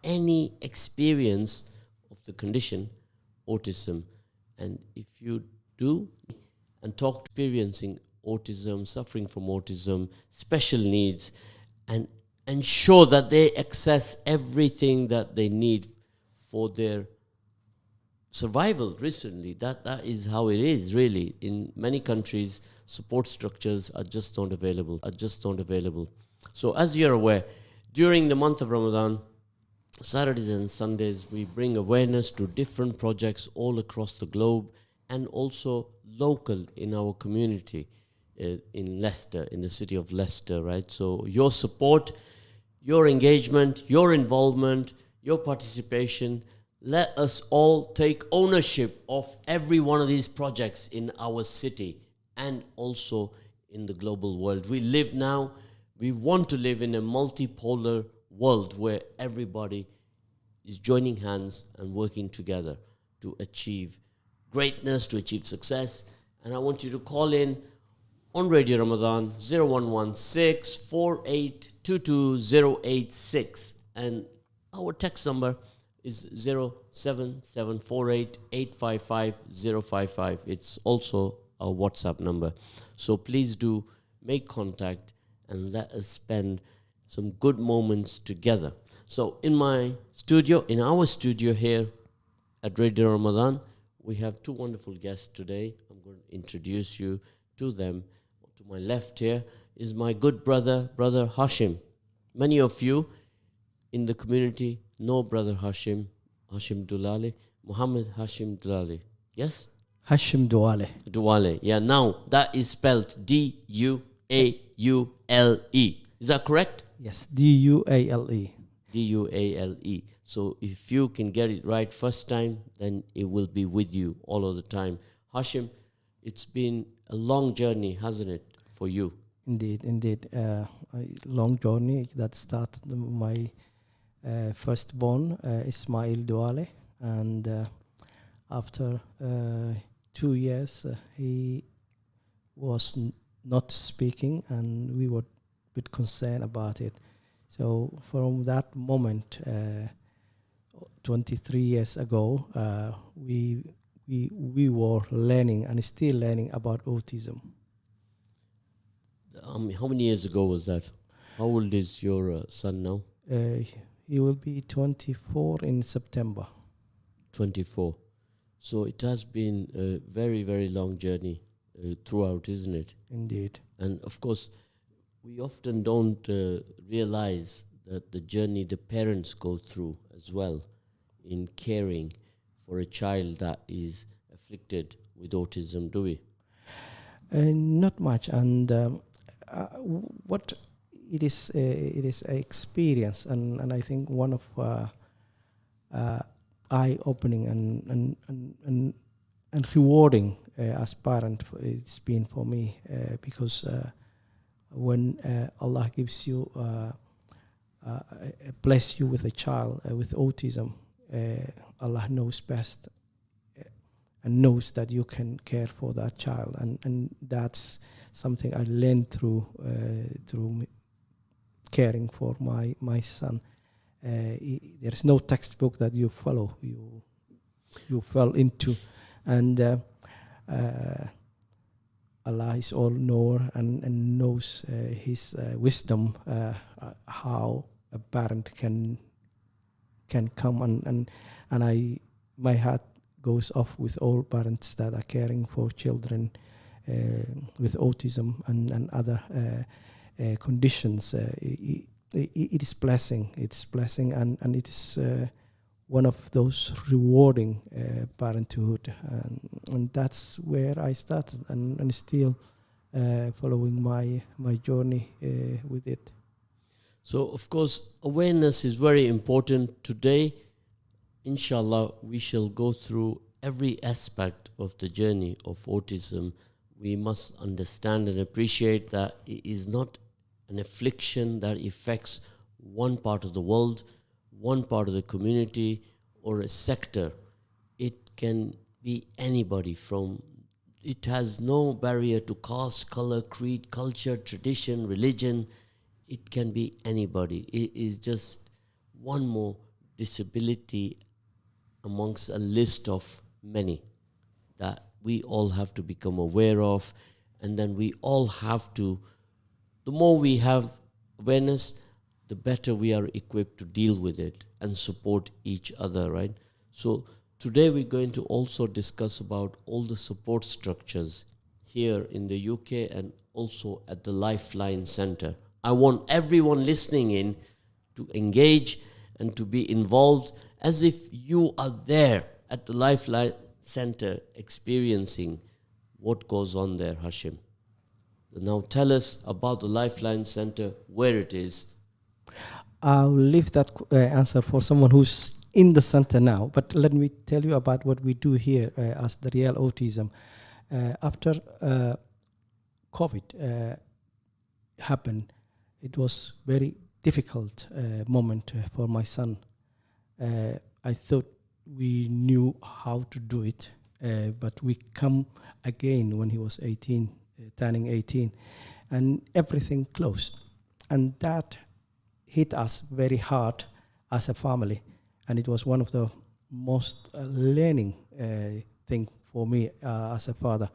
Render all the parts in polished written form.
any experience of the condition autism. And if you do and talk experiencing autism, suffering from autism, special needs, and ensure that they access everything that they need for their survival recently. That is how it is really. In many countries, support structures are just not available. So as you're aware, during the month of Ramadan, Saturdays and Sundays, we bring awareness to different projects all across the globe and also local in our community in Leicester, in the city of Leicester, right? So your support, your engagement, your involvement, your participation, let us all take ownership of every one of these projects in our city and also in the global world. We want to live in a multipolar world where everybody is joining hands and working together to achieve greatness, to achieve success. And I want you to call in on Radio Ramadan 0116 4822 and our text number is 07748 855 055. It's also our WhatsApp number. So please do make contact and let us spend some good moments together. So in our studio here at Radio Ramadan, we have two wonderful guests today. I'm going to introduce you to them. To my left here is my good brother Hashim. Many of you in the community know brother Hashim Dulali, Muhammad Hashim Dulali. Yes? Hashim Duale. Yeah, now that is spelled D-U-A-U-L-E. Is that correct? Yes, D-U-A-L-E. D-U-A-L-E. So if you can get it right first time, then it will be with you all of the time. Hashim, it's been a long journey, hasn't it, for you? Indeed. A long journey that started my firstborn, Ismail Duale. And after 2 years, he was not speaking, and we were a bit concerned about it. So from that moment, 23 years ago, we were learning and still learning about autism. How many years ago was that? How old is your son now? He will be 24 in September. 24. So it has been a very, very long journey throughout, isn't it? Indeed. And of course, we often don't realize that the journey the parents go through as well in caring for a child that is afflicted with autism, do we? Not much. And what it is an experience, and I think one of eye-opening and rewarding as parent. It's been for me because when Allah gives you bless you with a child with autism, Allah knows best and knows that you can care for that child, and that's something I learned through caring for my son. There's no textbook that you follow, you fell into, and Allah is all knower and knows His wisdom, how a parent can come, and my heart goes off with all parents that are caring for children with autism and other conditions. It is blessing. It's blessing, and it is one of those rewarding parenthood, and that's where I started, and still following my journey with it. So, of course, awareness is very important. Today, inshallah, we shall go through every aspect of the journey of autism. We must understand and appreciate that it is not an affliction that affects one part of the world, one part of the community, or a sector. It can be anybody it has no barrier to caste, color, creed, culture, tradition, religion. It can be anybody. It is just one more disability amongst a list of many that we all have to become aware of, and then we all have to, the more we have awareness, the better we are equipped to deal with it and support each other, right? So today we're going to also discuss about all the support structures here in the UK and also at the Lifeline Centre. I want everyone listening in to engage and to be involved as if you are there at the Lifeline Centre experiencing what goes on there, Hashim. Now tell us about the Lifeline Centre, where it is. I'll leave that answer for someone who's in the center now, but let me tell you about what we do here as Daryeel Autism. After COVID happened, it was very difficult moment for my son. I thought we knew how to do it, but we come again when he was 18, turning 18, and everything closed. And that hit us very hard as a family. And it was one of the most learning thing for me as a father.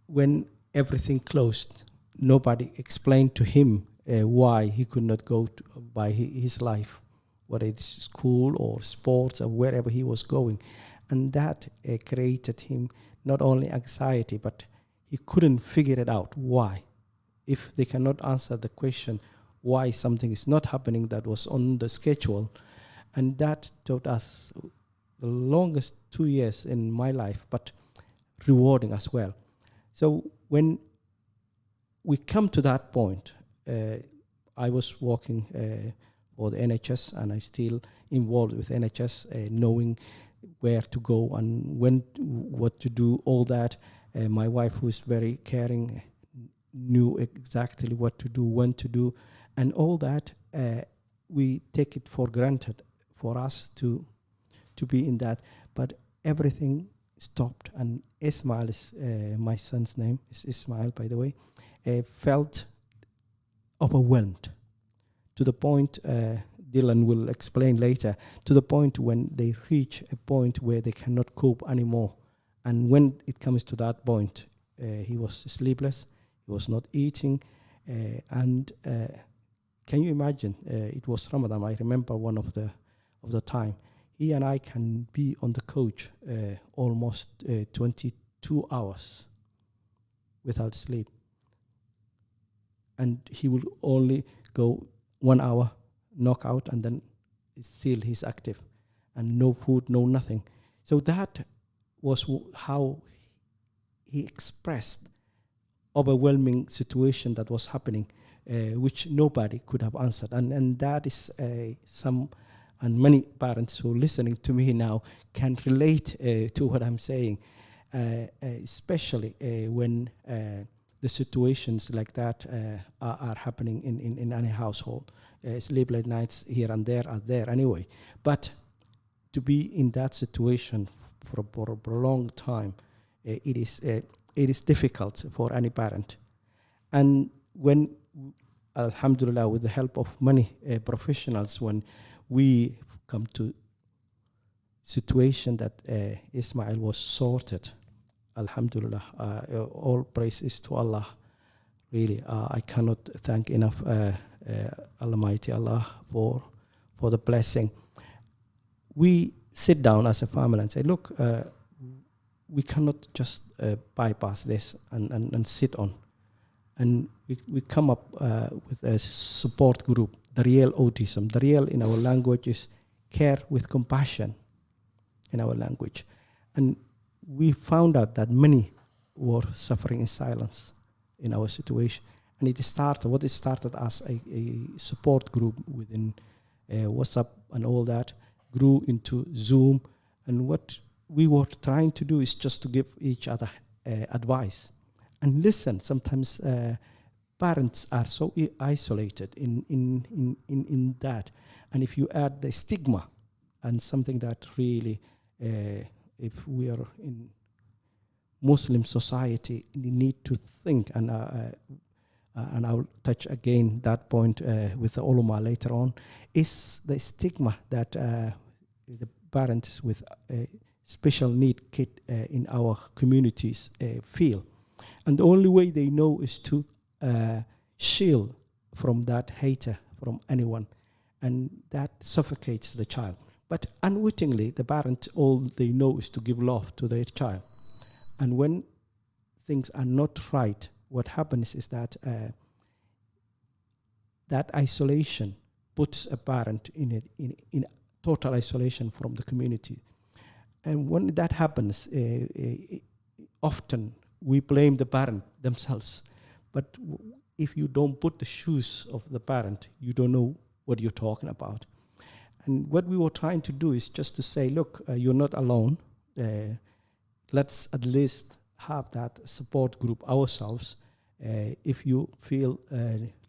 When everything closed, nobody explained to him why he could not go by his life, whether it's school or sports or wherever he was going. And that created him not only anxiety, but he couldn't figure it out why. If they cannot answer the question why something is not happening that was on the schedule. And that taught us the longest 2 years in my life, but rewarding as well. So when we come to that point, I was working for the NHS, and I still involved with NHS, knowing where to go and what to do, all that. My wife, who is very caring, knew exactly what to do, when to do, and all that. We take it for granted for us to be in that, but everything stopped. And Ismail is my son's name, is Ismail, by the way, felt overwhelmed to the point, Dylan will explain later, to the point when they reach a point where they cannot cope anymore. And when it comes to that point, he was sleepless, he was not eating, and can you imagine? It was Ramadan. I remember one of the time. He and I can be on the couch almost 22 hours without sleep, and he will only go 1 hour, knock out, and then still he's active, and no food, no nothing. So that was how he expressed overwhelming situation that was happening, which nobody could have answered. And that is and many parents who are listening to me now can relate to what I'm saying, especially when the situations like that are happening in any household. Sleepless nights here and there are there anyway. But to be in that situation for a prolonged time, it is difficult for any parent. And when, alhamdulillah, with the help of many professionals, when we come to situation that Ismail was sorted, alhamdulillah, all praise is to Allah. Really, I cannot thank enough Almighty Allah for the blessing. We sit down as a family and say, look, we cannot just bypass this and sit on. And we come up with a support group, Daryeel Autism. Daryeel in our language is care with compassion in our language. And we found out that many were suffering in silence in our situation. And it started as a support group within WhatsApp and all that, grew into Zoom. And what we were trying to do is just to give each other advice and listen. Sometimes parents are so isolated in that. And if you add the stigma and something that really, if we are in Muslim society, you need to think and and I'll touch again that point with the Oluma later on, is the stigma that the parents with special need kid in our communities feel. And the only way they know is to shield from that hater, from anyone. And that suffocates the child. But unwittingly, the parent, all they know is to give love to their child. And when things are not right, what happens is that that isolation puts a parent in total isolation from the community. And when that happens, often we blame the parent themselves. But if you don't put the shoes of the parent, you don't know what you're talking about. And what we were trying to do is just to say, look, you're not alone. Let's at least have that support group ourselves. If you feel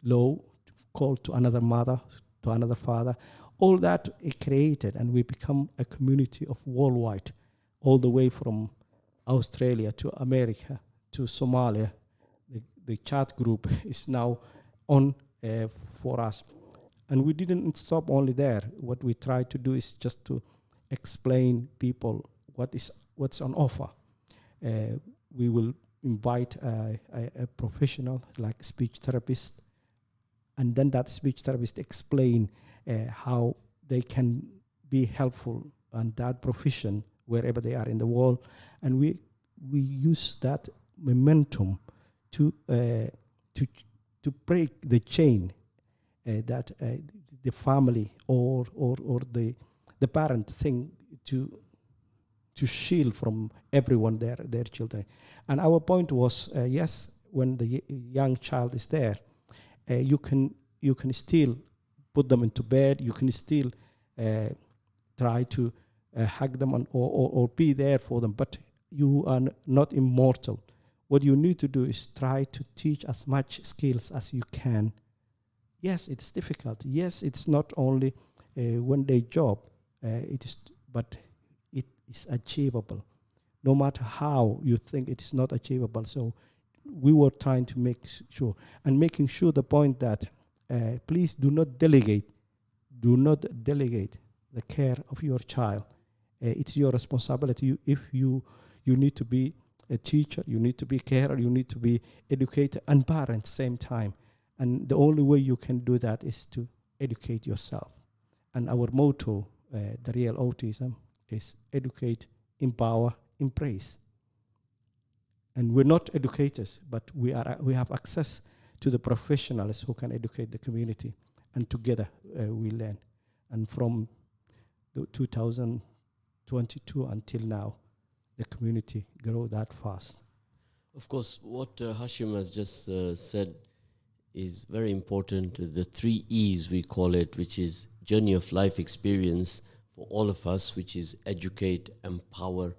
low, call to another mother, to another father. All that is created, and we become a community of worldwide, all the way from Australia to America to Somalia. The chat group is now on for us. And we didn't stop only there. What we try to do is just to explain people what's on offer. We will invite a professional like a speech therapist, and then that speech therapist explain how they can be helpful on that profession wherever they are in the world. And we use that momentum to break the chain that the family or the parent think to shield from everyone their children. And our point was, yes, when the young child is there, you can still put them into bed, you can still try to hug them or be there for them, but you are not immortal. What you need to do is try to teach as much skills as you can. Yes, it's difficult. Yes, it's not only one day job, but it is achievable. No matter how you think it is not achievable. So we were trying to make sure, and making sure the point that please do not delegate. Do not delegate the care of your child. It's your responsibility. If you need to be a teacher, you need to be carer, you need to be educator and parent at the same time. And the only way you can do that is to educate yourself. And our motto, Daryeel Autism, is educate, empower, embrace. And we're not educators, but we have access to the professionals who can educate the community. And together we learn. And from 2022 until now, the community grew that fast. Of course, what Hashim has just said is very important. The 3 E's we call it, which is journey of life experience for all of us, which is educate, empower,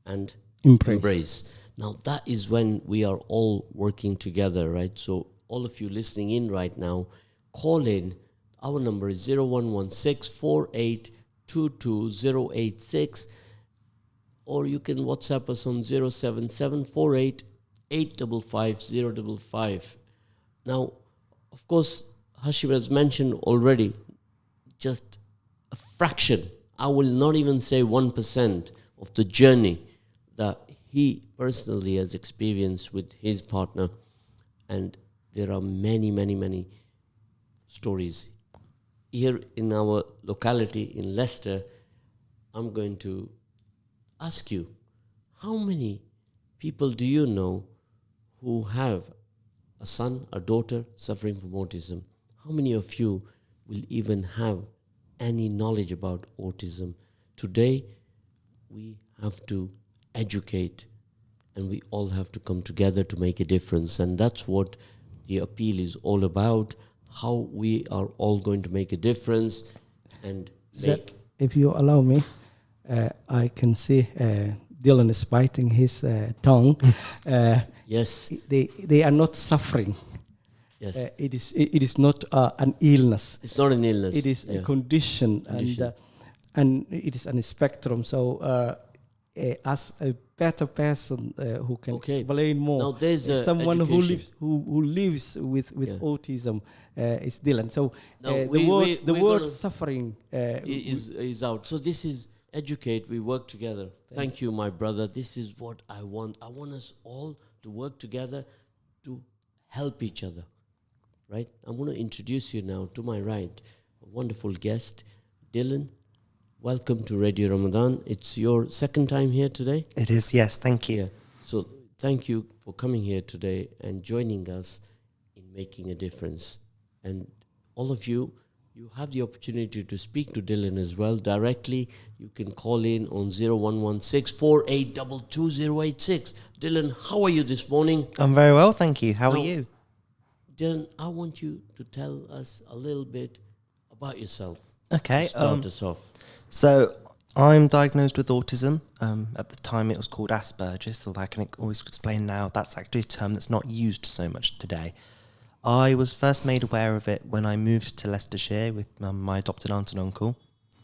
and embrace. Now, that is when we are all working together, right? So all of you listening in right now, call in. Our number is 0116 4822 086, or you can WhatsApp us on 07748 855 055. Now, of course, Hashim has mentioned already just a fraction, I will not even say 1% of the journey that he personally has experienced with his partner. And there are many, many, many stories. Here in our locality in Leicester, I'm going to ask you, how many people do you know who have a son, a daughter suffering from autism? How many of you will even have any knowledge about autism? Today, we have to educate, and we all have to come together to make a difference. And that's what the appeal is all about, how we are all going to make a difference and make... If you allow me, I can see Dylan is biting his tongue. Yes. They are not suffering. Yes. It is not an illness. It's not an illness. It is a condition. And it is on a spectrum. So as a better person who can explain more. Now there's someone education. who lives with autism is Dylan. So Now the word suffering is out. So this is educate. We work together. Thank you, my brother. This is what I want. I want us all to work together to help each other. Right? I'm going to introduce you now to my right, a wonderful guest, Dylan. Welcome to Radio Ramadan. It's your second time here today? It is, yes. Thank you. Yeah. So thank you for coming here today and joining us in making a difference. And all of you, you have the opportunity to speak to Dylan as well directly. You can call in on 0116 4822 Dylan, how are you this morning? I'm very well, thank you. How are you? Dylan, I want you to tell us a little bit about yourself. Okay. Start us off. So I'm diagnosed with autism. At the time it was called Asperger's, although I can always explain now that's actually a term that's not used so much today. I was first made aware of it when I moved to Leicestershire with my adopted aunt and uncle.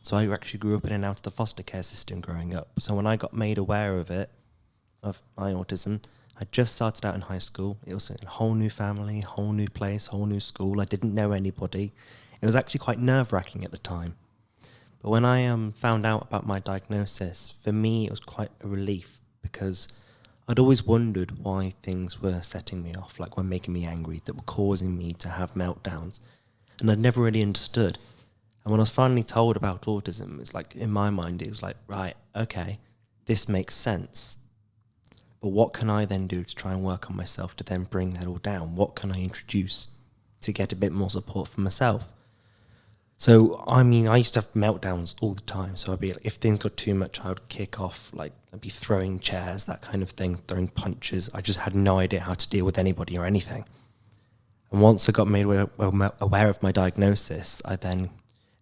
So I actually grew up in and out of the foster care system growing up. So when I got made aware of it, of my autism, I just started out in high school. It was a whole new family, whole new place, whole new school. I didn't know anybody. It was actually quite nerve-wracking at the time. But when I found out about my diagnosis, for me it was quite a relief because I'd always wondered why things were setting me off, like were making me angry, that were causing me to have meltdowns. And I'd never really understood. And when I was finally told about autism, it's like, in my mind, it was like, right, okay, this makes sense. But what can I then do to try and work on myself to then bring that all down? What can I introduce to get a bit more support for myself? So, I mean, I used to have meltdowns all the time. So I'd be, if things got too much, I would kick off, like I'd be throwing chairs, that kind of thing, throwing punches. I just had no idea how to deal with anybody or anything. And once I got made aware of my diagnosis, I then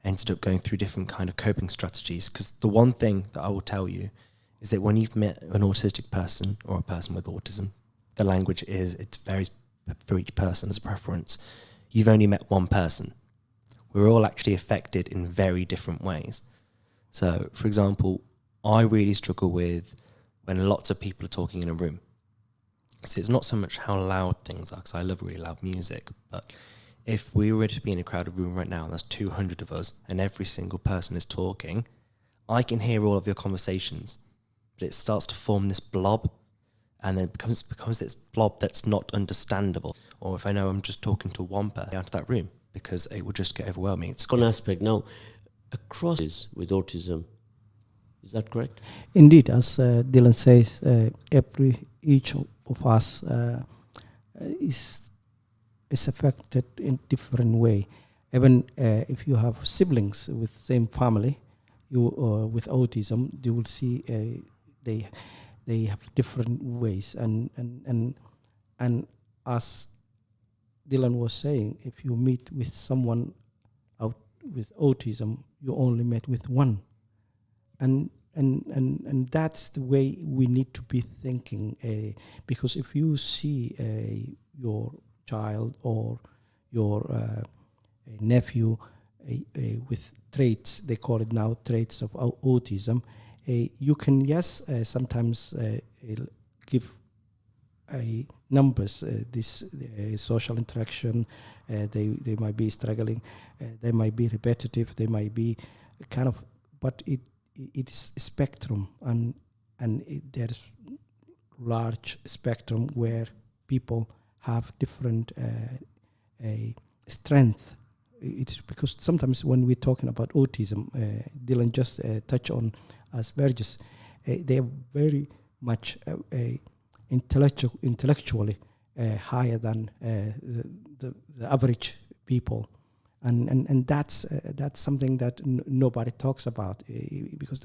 ended up going through different kind of coping strategies. Because the one thing that I will tell you is that when you've met an autistic person or a person with autism, the language it varies for each person as a preference. You've only met one person. We're all actually affected in very different ways. So, for example, I really struggle with when lots of people are talking in a room. So it's not so much how loud things are, because I love really loud music, but if we were to be in a crowded room right now, and there's 200 of us, and every single person is talking, I can hear all of your conversations, but it starts to form this blob, and then it becomes this blob that's not understandable. Or if I know I'm just talking to one person out of that room, because it will just get overwhelming. It's one aspect. Now, across with autism, is that correct? Indeed, as Dylan says, each of us is affected in different way. Even if you have siblings with same family, with autism, you will see they have different ways, and as Dylan was saying, if you meet with someone out with autism, you only met with one, and that's the way we need to be thinking. Because if you see your child or your nephew with traits, they call it now traits of autism, you can sometimes give numbers, this social interaction, they might be struggling, they might be repetitive, they might be kind of, but it's a spectrum, and there's large spectrum where people have different strength. It's because sometimes when we're talking about autism, Dylan just touched on Asperger's, they are very much intellectually higher than the average people, and that's something that nobody talks about, because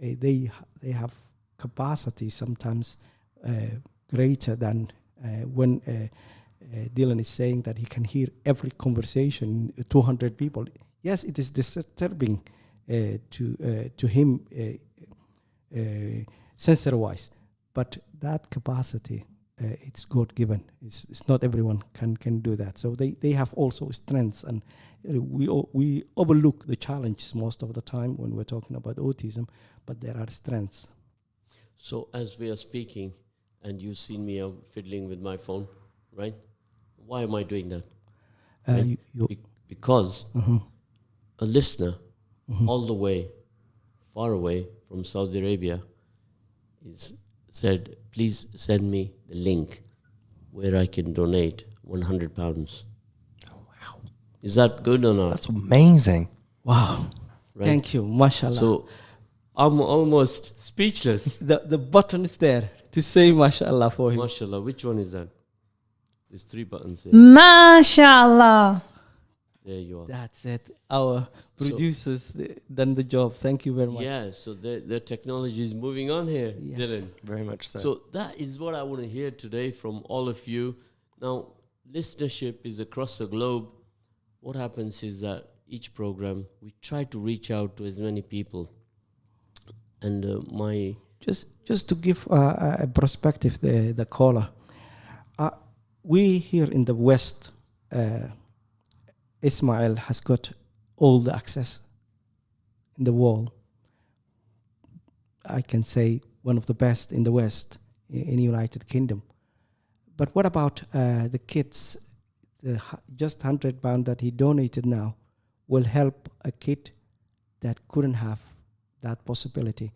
they have capacity sometimes greater than when Dylan is saying that he can hear every conversation, 200 people. Yes, it is disturbing to him sensory-wise, but that capacity it's God given. It's not everyone can do that. So they have also strengths, and we overlook the challenges most of the time when we're talking about autism, but there are strengths. So as we are speaking, and you've seen me fiddling with my phone, right? Why am I doing that? Right? Because a listener all the way, far away from Saudi Arabia, said, please send me the link where I can donate £100. Oh, wow. Is that good or not? That's amazing. Wow. Right? Thank you. Mashallah. So I'm almost speechless. The button is there to say mashallah for him. MashaAllah. Which one is that? There's 3 buttons here. MashaAllah. There you are. That's it. Our producers done the job. Thank you very much. Yeah, so the technology is moving on here, Yes. Dylan. Very much so. So that is what I want to hear today from all of you. Now, listenership is across the globe. What happens is that each program, we try to reach out to as many people. And Just to give a perspective, the caller, we here in the West, Ismail has got all the access in the world. I can say one of the best in the West, in the United Kingdom. But what about the kids? Just £100 that he donated now will help a kid that couldn't have that possibility.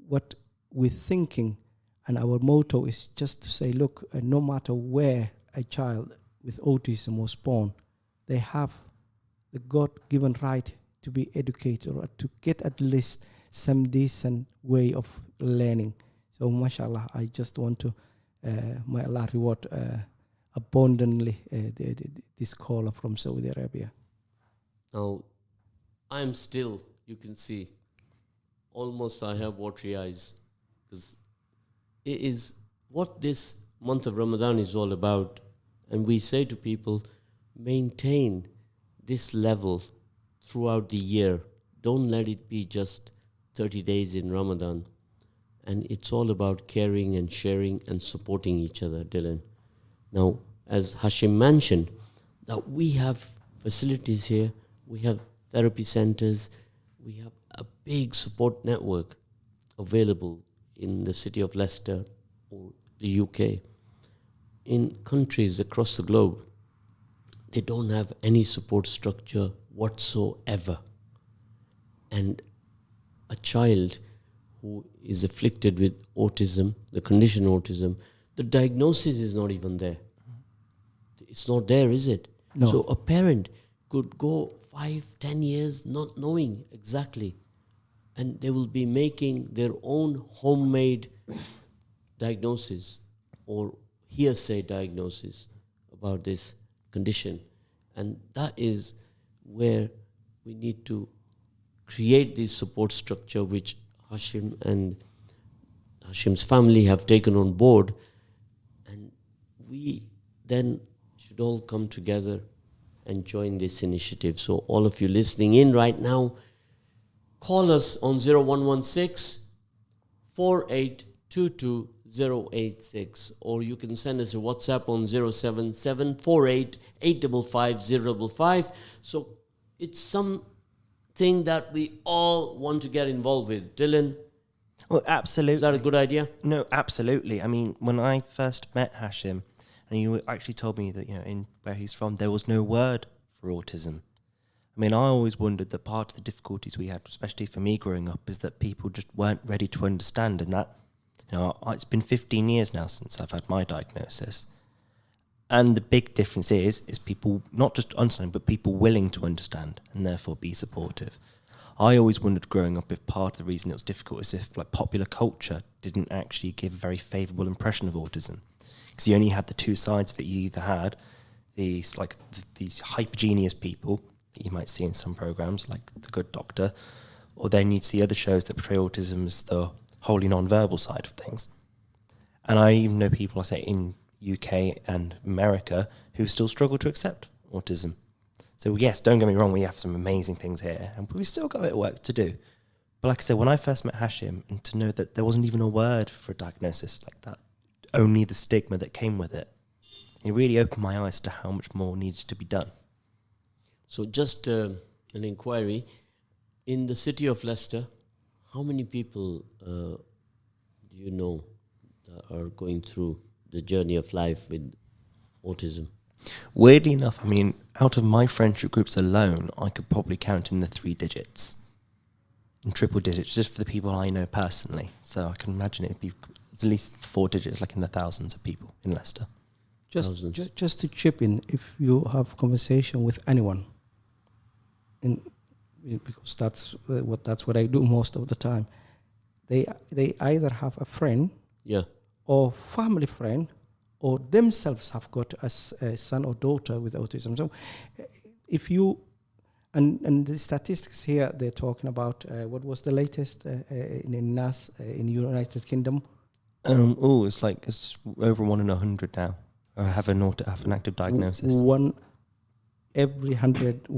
What we're thinking, and our motto is just to say, look, no matter where a child with autism was born, they have the God-given right to be educated or to get at least some decent way of learning. So, mashallah, I just want to, may Allah reward abundantly this caller from Saudi Arabia. now, I'm still, you can see, almost I have watery eyes, because it is what this month of Ramadan is all about. And we say to people, maintain this level throughout the year. Don't let it be just 30 days in Ramadan. And it's all about caring and sharing and supporting each other, Dylan. Now, as Hashim mentioned, that we have facilities here, we have therapy centers, we have a big support network available in the city of Leicester or the UK. In countries across the globe, they don't have any support structure whatsoever. And a child who is afflicted with autism, the condition autism, the diagnosis is not even there. It's not there, is it? No. So a parent could go 5-10 years not knowing exactly, and they will be making their own homemade diagnosis or hearsay diagnosis about this condition. And that is where we need to create this support structure which Hashim and Hashim's family have taken on board, and we then should all come together and join this initiative. So all of you listening in right now, call us on 0116 4822 086, or you can send us a WhatsApp on 077 48 855 055. So it's something that we all want to get involved with. Dylan? Well, absolutely. Is that a good idea? No, absolutely. I mean, when I first met Hashim, and you actually told me that, in where he's from, there was no word for autism. I mean, I always wondered that part of the difficulties we had, especially for me growing up, is that people just weren't ready to understand. And that, it's been 15 years now since I've had my diagnosis. And the big difference is people not just understanding, but people willing to understand and therefore be supportive. I always wondered growing up if part of the reason it was difficult is if popular culture didn't actually give a very favourable impression of autism. Because you only had the two sides of it. You either had these hypergenius people that you might see in some programs, like The Good Doctor, or then you'd see other shows that portray autism as the wholly non-verbal side of things. And I even know people, I say, in UK and America who still struggle to accept autism. So yes, don't get me wrong, we have some amazing things here, and we've still got a bit of work to do. But like I said, when I first met Hashim, and to know that there wasn't even a word for a diagnosis like that, only the stigma that came with it. It really opened my eyes to how much more needs to be done. So just an inquiry. In the city of Leicester, how many people do you know that are going through the journey of life with autism? Weirdly enough, I mean, out of my friendship groups alone, I could probably count in the 3 digits. In triple digits, just for the people I know personally. So I can imagine it'd be at least 4 digits, like in the thousands of people in Leicester. Just to chip in, if you have conversation with anyone, because that's what I do most of the time, they either have a friend, or family friend, or themselves have got a son or daughter with autism. So if you and the statistics here, they're talking about what was the latest in NAS in the United Kingdom? It's over 1 in 100 now. I have an active diagnosis. Every 100,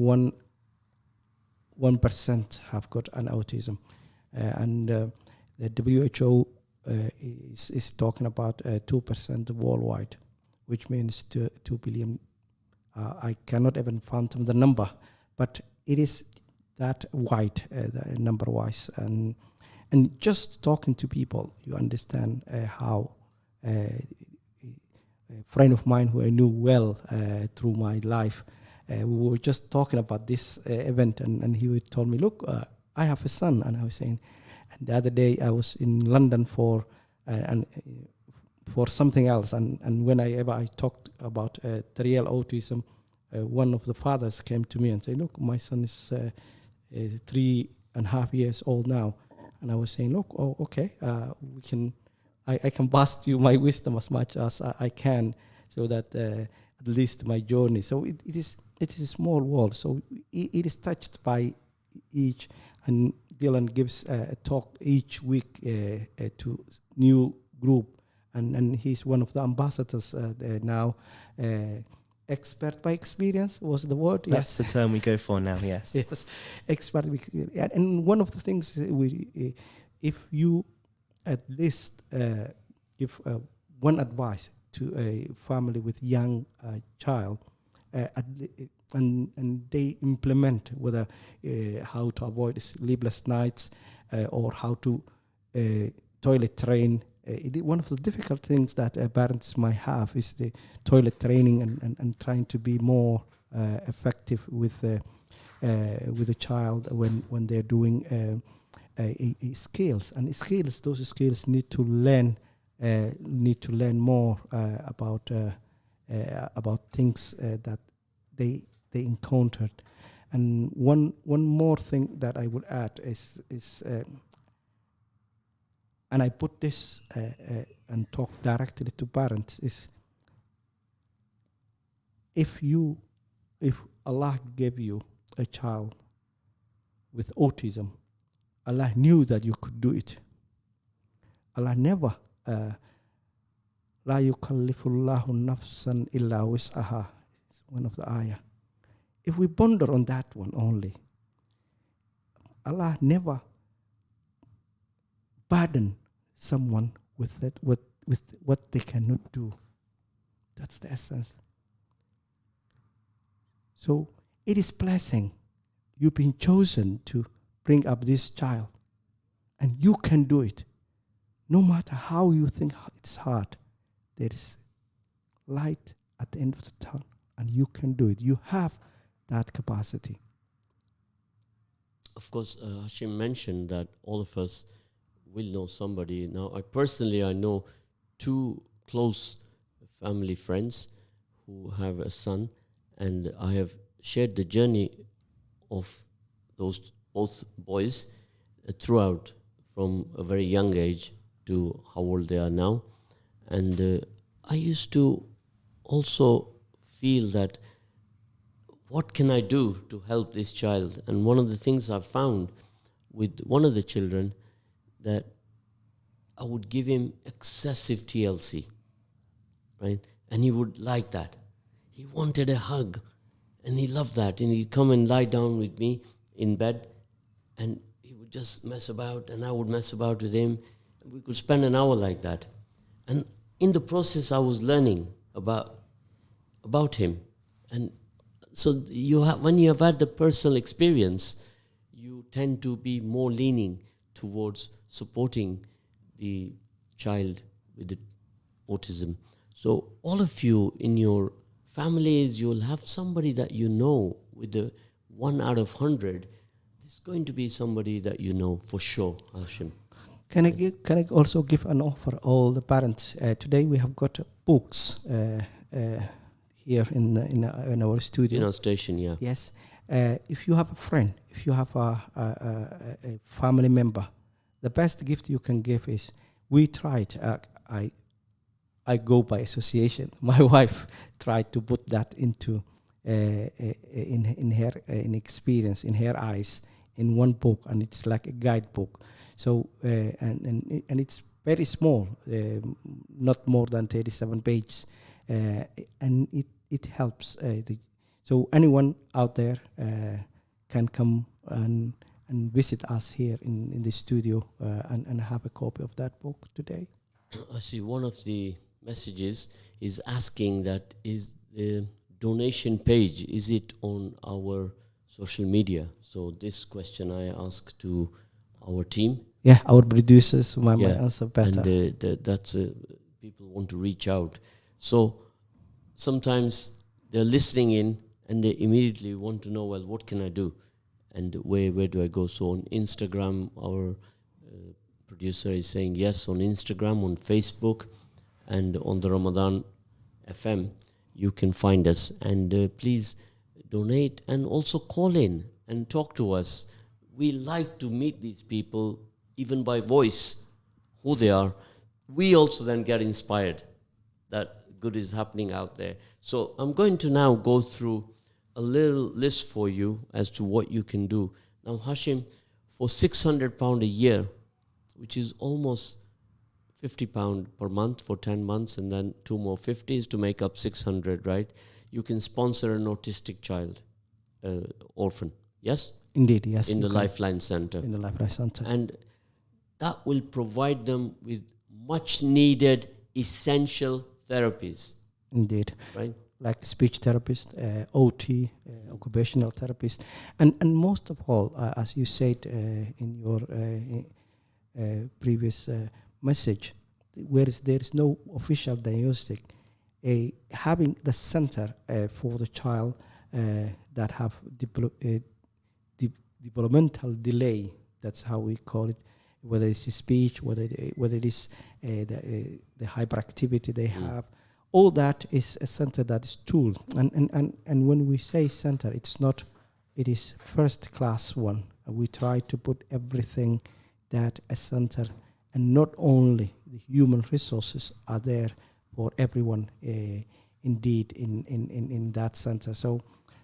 1% have got an autism, and the WHO is talking about 2% worldwide, which means 2 billion. I cannot even fathom the number, but it is that wide, number-wise, and just talking to people, you understand how. A friend of mine who I knew well through my life, we were just talking about this event, and he would told me, look, I have a son, and I was saying, and the other day I was in London for something else, and whenever I talked about Daryeel Autism, one of the fathers came to me and said, look, my son is 3.5 years old now, and I was saying, look, okay, we can. I can bust you my wisdom as much as I can, so that at least my journey. So it is a small world. So it is touched by each, and Dylan gives a talk each week to new group, and he's one of the ambassadors now. Expert by experience was the word. That's the term we go for now. Yes. Yes, expert by experience. And one of the things if you at least give one advice to a family with young child, and they implement whether how to avoid sleepless nights or how to toilet train. One of the difficult things that parents might have is the toilet training and trying to be more effective with the child when they're doing skills, and those skills need to learn more about things that they encountered. And one more thing that I would add is and I put this and talk directly to parents, is if Allah gave you a child with autism, Allah knew that you could do it. Allah never La yukallifullahu nafsan illa wis'aha. It's one of the ayah. If we ponder on that one only, Allah never burden someone with what they cannot do. That's the essence. So it is blessing. You've been chosen to bring up this child, and you can do it. No matter how you think it's hard, there is light at the end of the tunnel, and you can do it. You have that capacity. Of course, Hashim mentioned that all of us will know somebody. Now, I know 2 close family friends who have a son, and I have shared the journey of those both boys throughout, from a very young age to how old they are now. And I used to also feel that, what can I do to help this child? And one of the things I've found with one of the children, that I would give him excessive TLC, right? And he would like that. He wanted a hug, and he loved that. And he'd come and lie down with me in bed, and he would just mess about, and I would mess about with him. We could spend an hour like that. And in the process, I was learning about him, and so you have, when you have had the personal experience, you tend to be more leaning towards supporting the child with the autism. So all of you in your families, you'll have somebody that you know with the 1 out of 100. There's going to be somebody that you know for sure, Hashim. Can I also give an offer all the parents? Today we have got books here in our studio. In our station, yeah. Yes. If you have a friend, if you have a family member, the best gift you can give is, we tried. I go by association. My wife tried to put that into in her experience, in her eyes, in one book, and it's like a guidebook. So and it's very small, not more than 37 pages, and it helps. So anyone out there can come and visit us here in the studio and have a copy of that book today. I see one of the messages is asking that, is the donation page, is it on our social media? So this question I ask to our team. Yeah, our producers might answer better. And that's people want to reach out. So sometimes they're listening in and they immediately want to know, well, what can I do? And where do I go? So on Instagram, our producer is saying yes, on Instagram, on Facebook, and on the Ramadan FM, you can find us. And please donate and also call in and talk to us. We like to meet these people, even by voice, who they are. We also then get inspired that good is happening out there. So I'm going to now go through a little list for you as to what you can do. Now, Hashim, for £600 a year, which is almost £50 per month for 10 months, and then 2 more 50s to make up 600, right? You can sponsor an autistic child, orphan, yes? Indeed, yes. In the Lifeline Center. In the Lifeline Center. And that will provide them with much needed, essential therapies. Indeed. Right? Like speech therapist, OT, occupational therapist. And most of all, as you said in your previous message, whereas there is no official diagnostic, having the center for the child that have developmental delay, that's how we call it, whether it's speech, whether it is the hyperactivity they have, all that is a center that is tool. And when we say center, it is first class one. We try to put everything that a center, and not only the human resources are there for everyone indeed in that center. So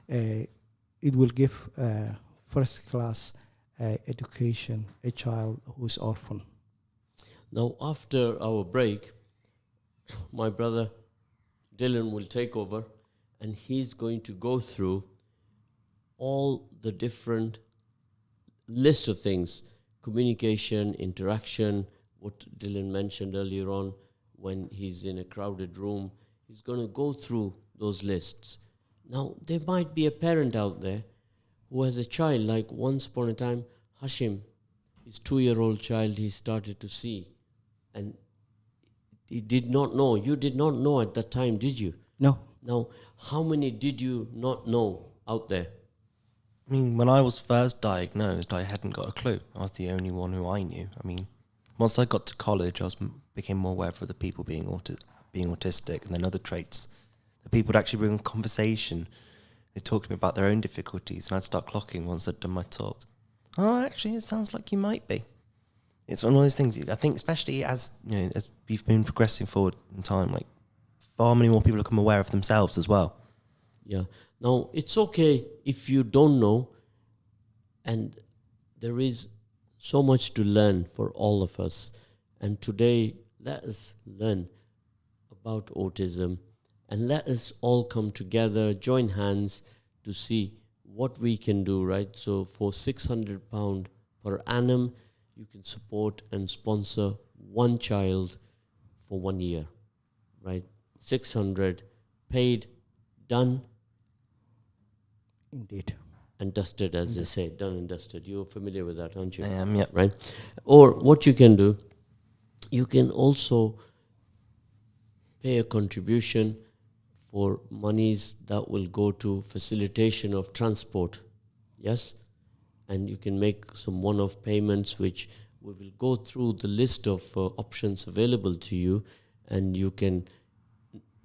it will give first class education a child who's orphan. Now, after our break, my brother Dylan will take over, and he's going to go through all the different list of things: communication, interaction, what Dylan mentioned earlier on, when he's in a crowded room. He's going to go through those lists. Now, there might be a parent out there who has a child, like once upon a time, Hashim, his 2-year-old child, he started to see, and he did not know. You did not know at that time, did you? No. Now, how many did you not know out there? I mean, when I was first diagnosed, I hadn't got a clue. I was the only one who I knew. I mean, once I got to college, I became more aware of the people being autistic, and then other traits. The people would actually bring conversation. They talked to me about their own difficulties, and I'd start clocking once I'd done my talks. Oh, actually, it sounds like you might be. It's one of those things. I think, especially as we've been progressing forward in time, like far many more people become aware of themselves as well. Yeah. Now, it's okay if you don't know, and there is so much to learn for all of us. And today, let us learn about autism, and let us all come together, join hands to see what we can do, right? So for £600 per annum, you can support and sponsor one child for 1 year. right? 600 paid, done Indeed. and dusted, as they say, done and dusted. You're familiar with that, aren't you? I am, yep. Right? Or what you can do, you can also pay a contribution for monies that will go to facilitation of transport. Yes? And you can make some one-off payments, which we will go through the list of options available to you, and you can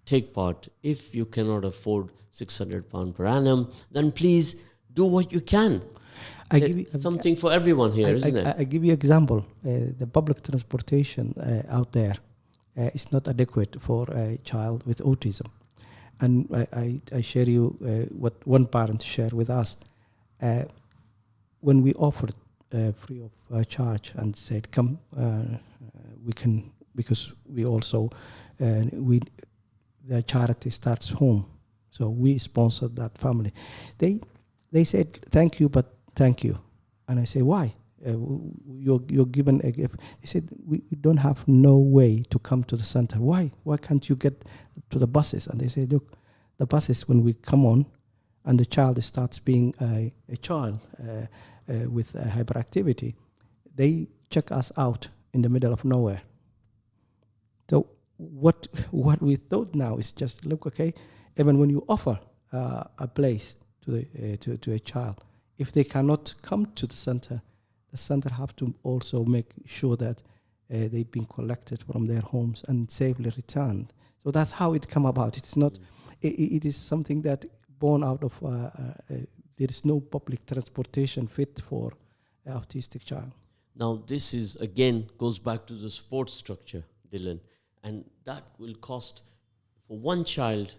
take part. If you cannot afford £600 per annum, then please do what you can. I give you Something for everyone here, isn't it? I give you example. The public transportation out there is not adequate for a child with autism, and I share you what one parent shared with us. When we offered free of charge and said, "Come, we can," because we also the charity starts home, so we sponsored that family. They said, "Thank you, but thank you." And I say, "Why? You're given a gift." They said, we don't have no way to come to the center. Why can't you get to the buses? And they say, "Look, the buses, when we come on and the child starts being a child with hyperactivity, they check us out in the middle of nowhere." So what we thought now is just, look, okay, even when you offer a place to a child, if they cannot come to the center have to also make sure that they've been collected from their homes and safely returned. So that's how it come about. It's not. It is something that born out of there is no public transportation fit for an autistic child. Now, this is, again, goes back to the support structure, Dylan. And that will cost, for one child,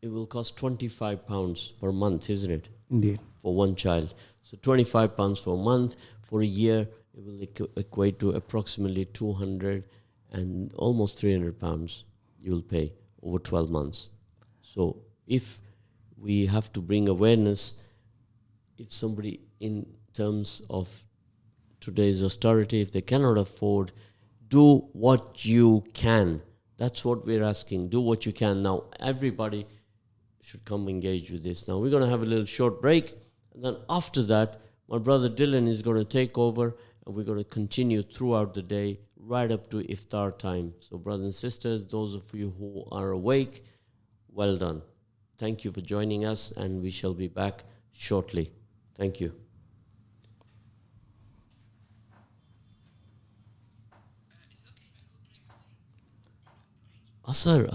it will cost £25 per month, isn't it? Indeed. For one child. So £25 for a month. For a year, it will equate to approximately 200 and almost £300 you will pay over 12 months. So if we have to bring awareness, if somebody, in terms of today's austerity, if they cannot afford, do what you can. That's what we're asking. Do what you can. Now, everybody should come engage with this. Now, we're going to have a little short break. And then after that, my brother Dylan is going to take over. And we're going to continue throughout the day, right up to iftar time. So, brothers and sisters, those of you who are awake, well done. Thank you for joining us. And we shall be back shortly. Thank you. Asar.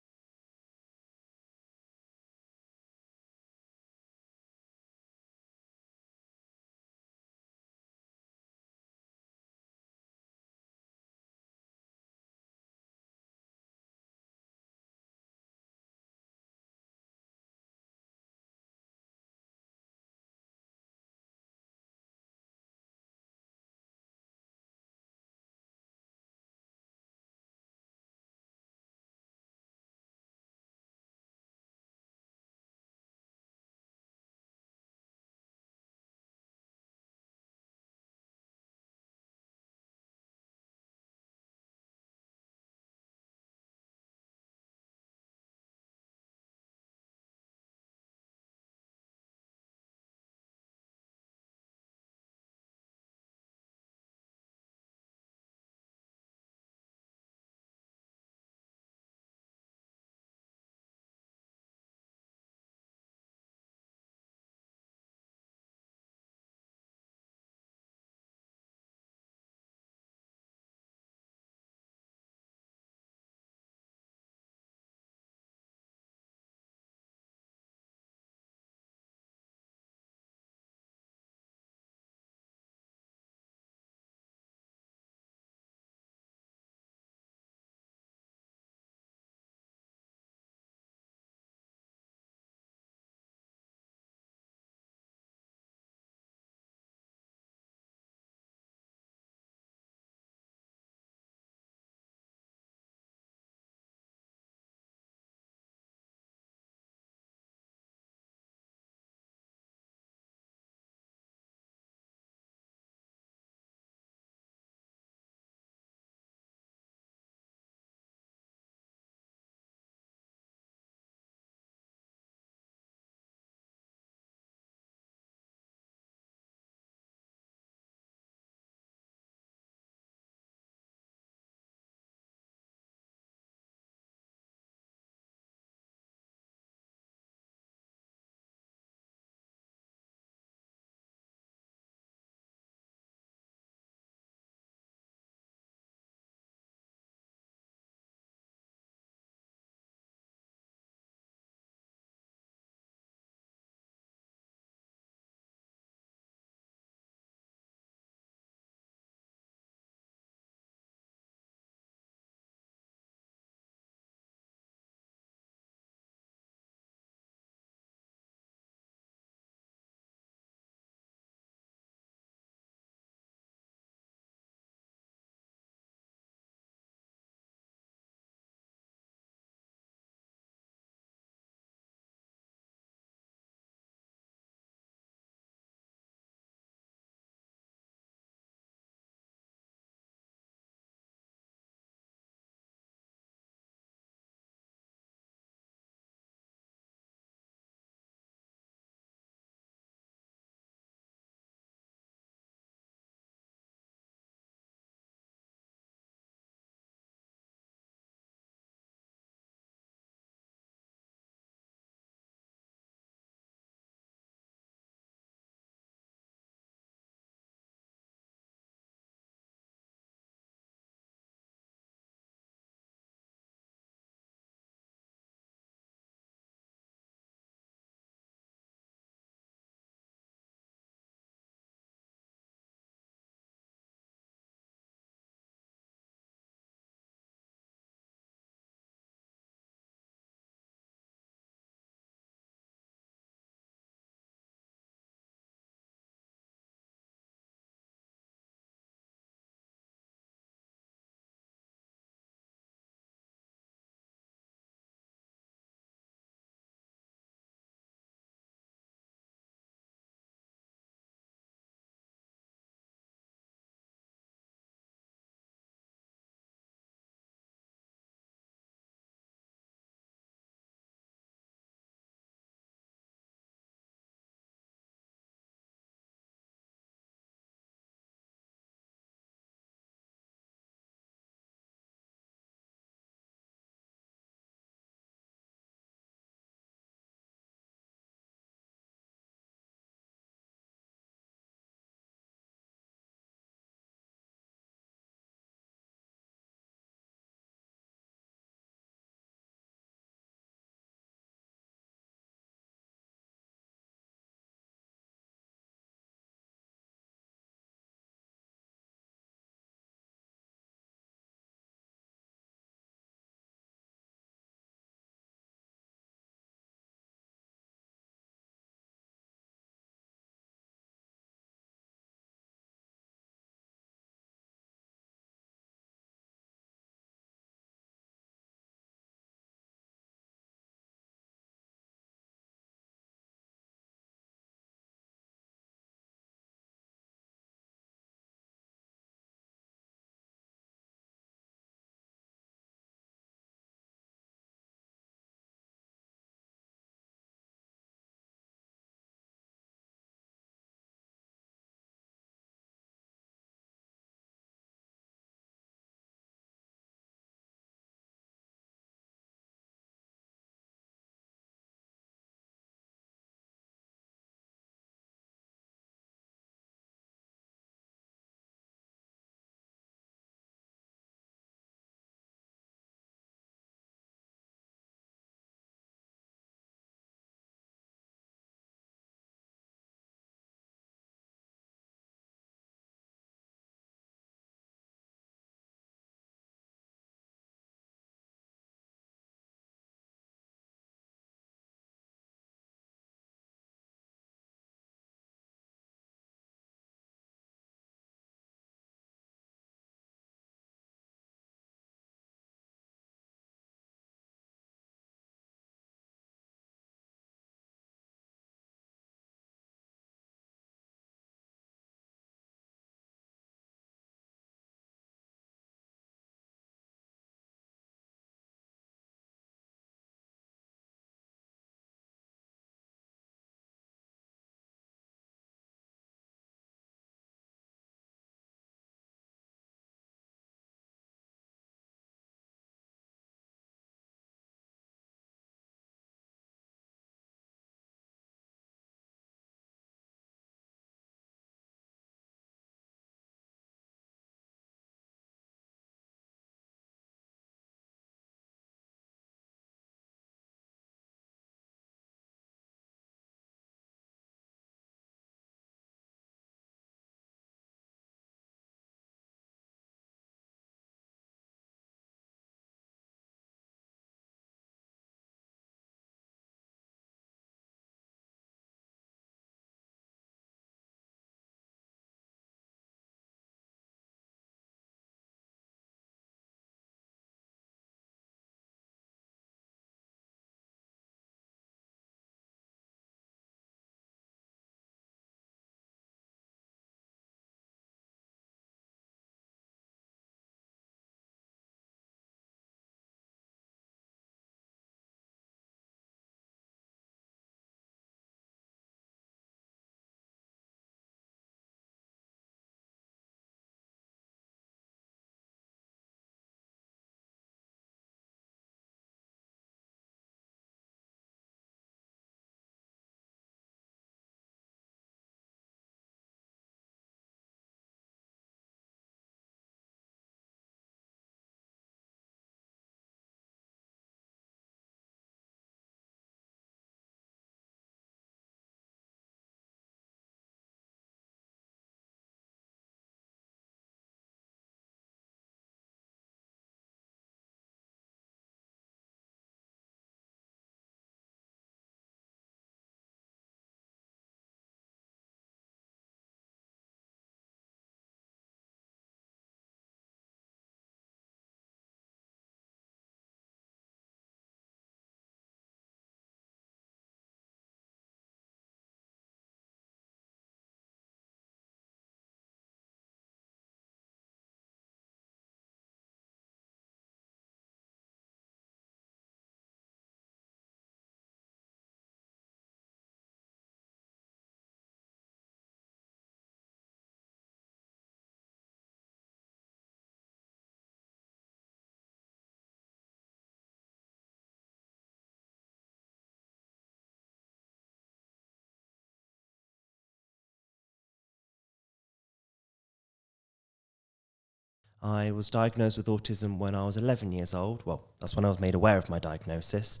I was diagnosed with autism when I was 11 years old. Well, that's when I was made aware of my diagnosis.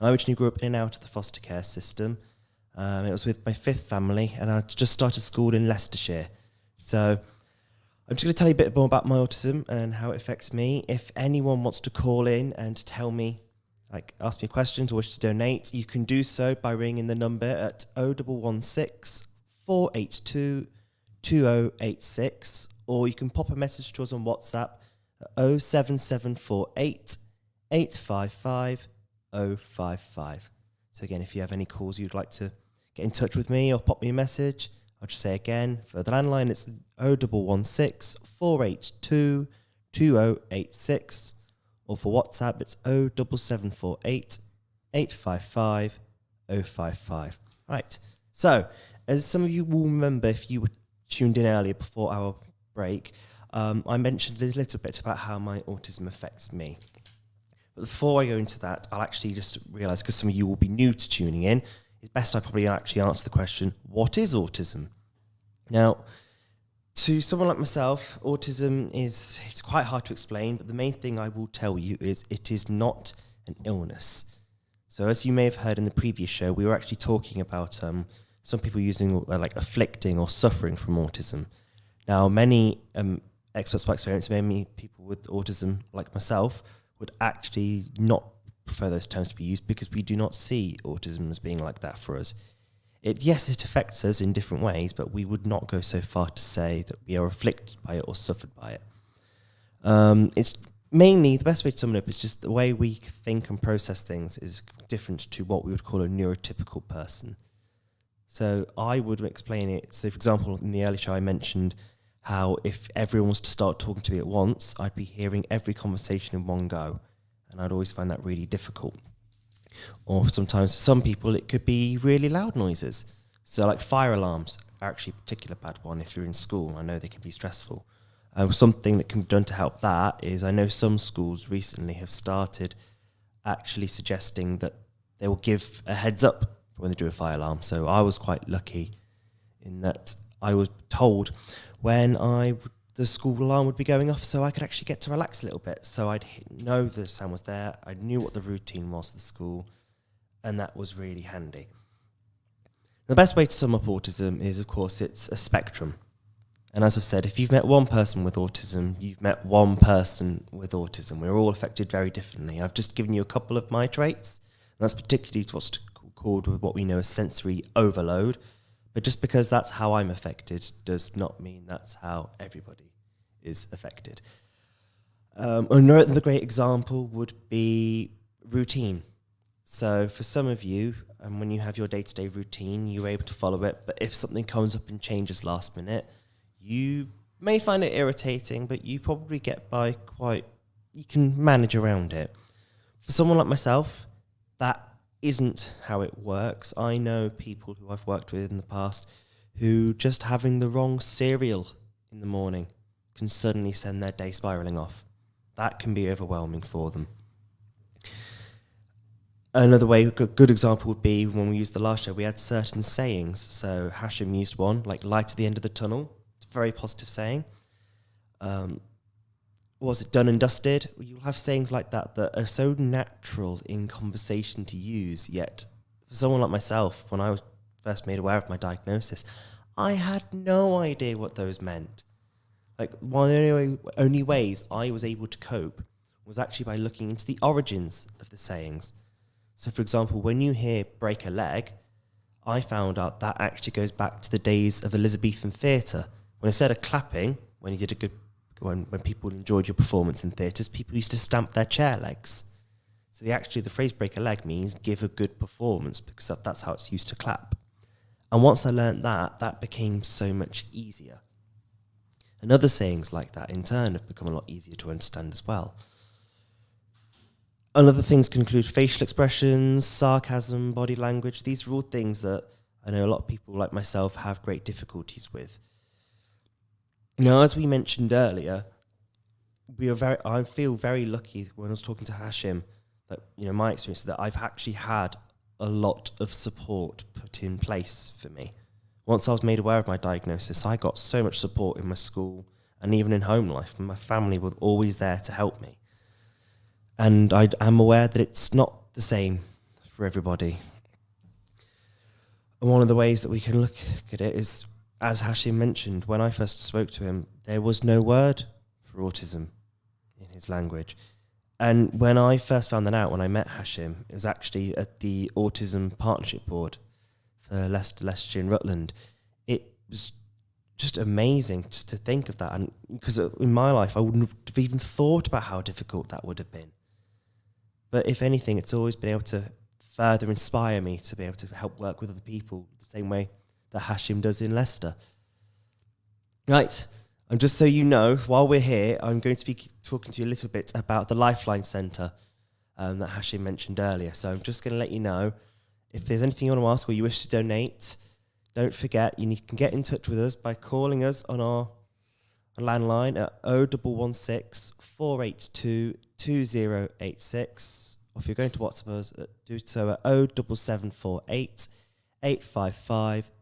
I originally grew up in and out of the foster care system. It was with my fifth family, and I just started school in Leicestershire. So I'm just going to tell you a bit more about my autism and how it affects me. If anyone wants to call in and tell me, ask me questions or wish to donate, you can do so by ringing the number at 0116 482 2086, or you can pop a message to us on WhatsApp at 07748 855 055. So again, if you have any calls you'd like to get in touch with me or pop me a message, I'll just say again, for the landline it's 0116 482 2086, or for WhatsApp it's 07748 855 055. Right, so as some of you will remember if you were tuned in earlier before our break, I mentioned a little bit about how my autism affects me. But before I go into that, I'll actually just realise, because some of you will be new to tuning in, it's best I probably actually answer the question, what is autism? Now, to someone like myself, autism it's quite hard to explain, but the main thing I will tell you is it is not an illness. So as you may have heard in the previous show, we were actually talking about some people using afflicting or suffering from autism. Now, many experts by experience, many people with autism like myself, would actually not prefer those terms to be used because we do not see autism as being like that for us. Yes, it affects us in different ways, but we would not go so far to say that we are afflicted by it or suffered by it. It's mainly, the best way to sum it up is just the way we think and process things is different to what we would call a neurotypical person. So I would explain it. So, for example, in the early show I mentioned how if everyone was to start talking to me at once, I'd be hearing every conversation in one go. And I'd always find that really difficult. Or sometimes for some people, it could be really loud noises. So like fire alarms are actually a particular bad one if you're in school. I know they can be stressful. Something that can be done to help that is I know some schools recently have started actually suggesting that they will give a heads up when they do a fire alarm. So I was quite lucky in that I was told when the school alarm would be going off, so I could actually get to relax a little bit. So I'd know the sound was there. I knew what the routine was for the school, and that was really handy. The best way to sum up autism is, of course, it's a spectrum. And as I've said, if you've met one person with autism, you've met one person with autism. We're all affected very differently. I've just given you a couple of my traits, and that's particularly what's called what we know as sensory overload. But just because that's how I'm affected does not mean that's how everybody is affected. Another great example would be routine. So for some of you, when you have your day-to-day routine, you're able to follow it. But if something comes up and changes last minute, you may find it irritating, but you probably get by you can manage around it. For someone like myself, that isn't how it works. I know people who I've worked with in the past who just having the wrong cereal in the morning can suddenly send their day spiraling off. That can be overwhelming for them. Another good example would be when we used the last show, we had certain sayings. So Hashim used one, like light at the end of the tunnel. It's a very positive saying. Was it done and dusted? You'll have sayings like that that are so natural in conversation to use, yet for someone like myself, when I was first made aware of my diagnosis, I had no idea what those meant. One of the only ways I was able to cope was actually by looking into the origins of the sayings. So, for example, when you hear break a leg, I found out that actually goes back to the days of Elizabethan theatre. When instead of clapping, when when people enjoyed your performance in theatres, people used to stamp their chair legs. So the phrase break a leg means give a good performance, because that's how it's used to clap. And once I learned that became so much easier. And other sayings like that, in turn, have become a lot easier to understand as well. And other things can include facial expressions, sarcasm, body language. These are all things that I know a lot of people like myself have great difficulties with. Now, as we mentioned earlier, I feel very lucky when I was talking to Hashim that, my experience is that I've actually had a lot of support put in place for me. Once I was made aware of my diagnosis, I got so much support in my school and even in home life, my family were always there to help me. And I am aware that it's not the same for everybody. And one of the ways that we can look at it is, as Hashim mentioned, when I first spoke to him, there was no word for autism in his language. And when I first found that out, when I met Hashim, it was actually at the Autism Partnership Board for Leicester, Leicestershire and Rutland. It was just amazing just to think of that. And because in my life, I wouldn't have even thought about how difficult that would have been. But if anything, it's always been able to further inspire me to be able to help work with other people the same way that Hashim does in Leicester. Right. And just so you know, while we're here, I'm going to be talking to you a little bit about the Lifeline Centre that Hashim mentioned earlier. So I'm just going to let you know, if there's anything you want to ask or you wish to donate, don't forget, you can get in touch with us by calling us on our landline at 0116 482 2086. Or if you're going to WhatsApp us, do so at 07748 855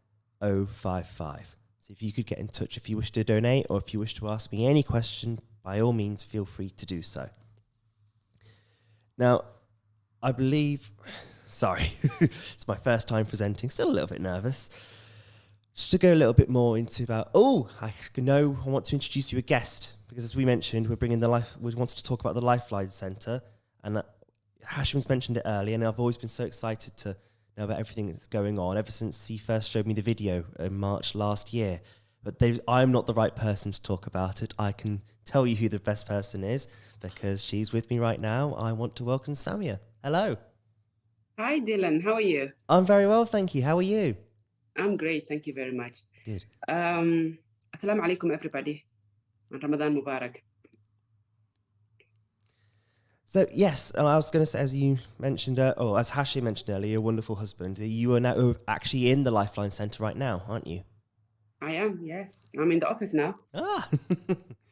055. So if you could get in touch if you wish to donate or if you wish to ask me any question, by all means, feel free to do so. Now, I believe... Sorry, it's my first time presenting, still a little bit nervous. Just to go a little bit more into about... I want to introduce you a guest, because as we mentioned, we wanted to talk about the Lifeline Centre, and Hashim's mentioned it earlier, and I've always been so excited to know about everything that's going on ever since he first showed me the video in March last year. But I'm not the right person to talk about it. I can tell you who the best person is because she's with me right now. I want to welcome Samia. Hello. Hi, Dylan. How are you? I'm very well, thank you. How are you? I'm great. Thank you very much. Good. Assalamu alaikum, everybody. And Ramadan Mubarak. So, yes, I was going to say, as you mentioned, as Hashim mentioned earlier, your wonderful husband, you are now actually in the Lifeline Centre right now, aren't you? I am, yes. I'm in the office now. Ah,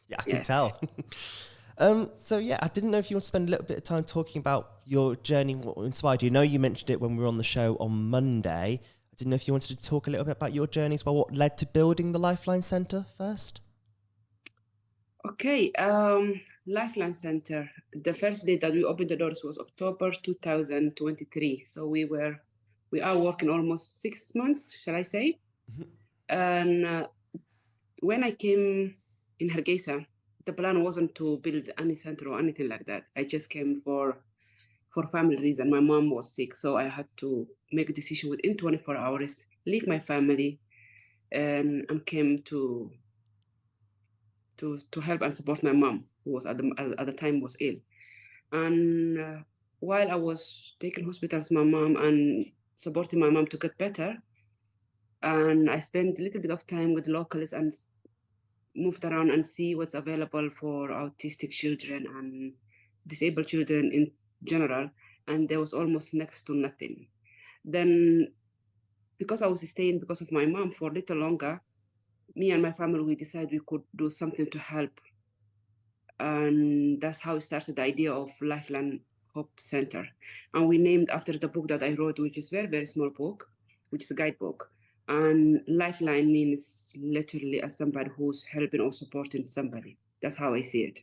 yeah, I can Yes. tell. I didn't know if you want to spend a little bit of time talking about your journey, what inspired you. I know you mentioned it when we were on the show on Monday. I didn't know if you wanted to talk a little bit about your journey as well, what led to building the Lifeline Centre first? Okay, Lifeline Center. The first day that we opened the doors was October 2023. So we are working almost 6 months, shall I say? Mhm. And when I came in Hargeisa, the plan wasn't to build any center or anything like that. I just came for family reason. My mom was sick, so I had to make a decision within 24 hours, leave my family, and came to help and support my mom, who was at the time was ill. And while I was taking hospitals, my mom and supporting my mom to get better, and I spent a little bit of time with locals and moved around and see what's available for autistic children and disabled children in general, and there was almost next to nothing. Then, because I was staying because of my mom for a little longer, me and my family, we decided we could do something to help. And that's how we started the idea of Lifeline Hope Center. And we named after the book that I wrote, which is very, very small book, which is a guidebook. And Lifeline means literally as somebody who's helping or supporting somebody. That's how I see it.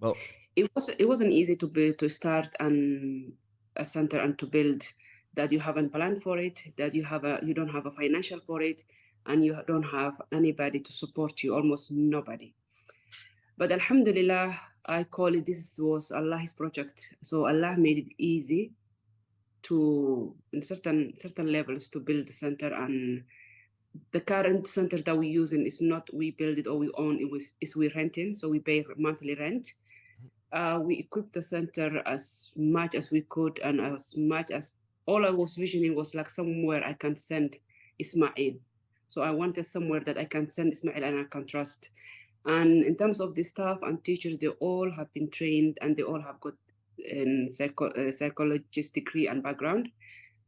Well, It wasn't easy to start a center and to build that you haven't planned for it, that you don't have a financial for it, and you don't have anybody to support you, almost nobody. But Alhamdulillah, I call it, this was Allah's project. So Allah made it easy to, in certain levels, to build the center. And the current center that we're using is not we build it or we own it, is we renting, so we pay monthly rent. We equipped the center as much as we could, and as much as all I was visioning was like somewhere I can send Ismail. So I wanted somewhere that I can send Ismail and I can trust. And in terms of the staff and teachers, they all have been trained and they all have got a psychologist degree and background.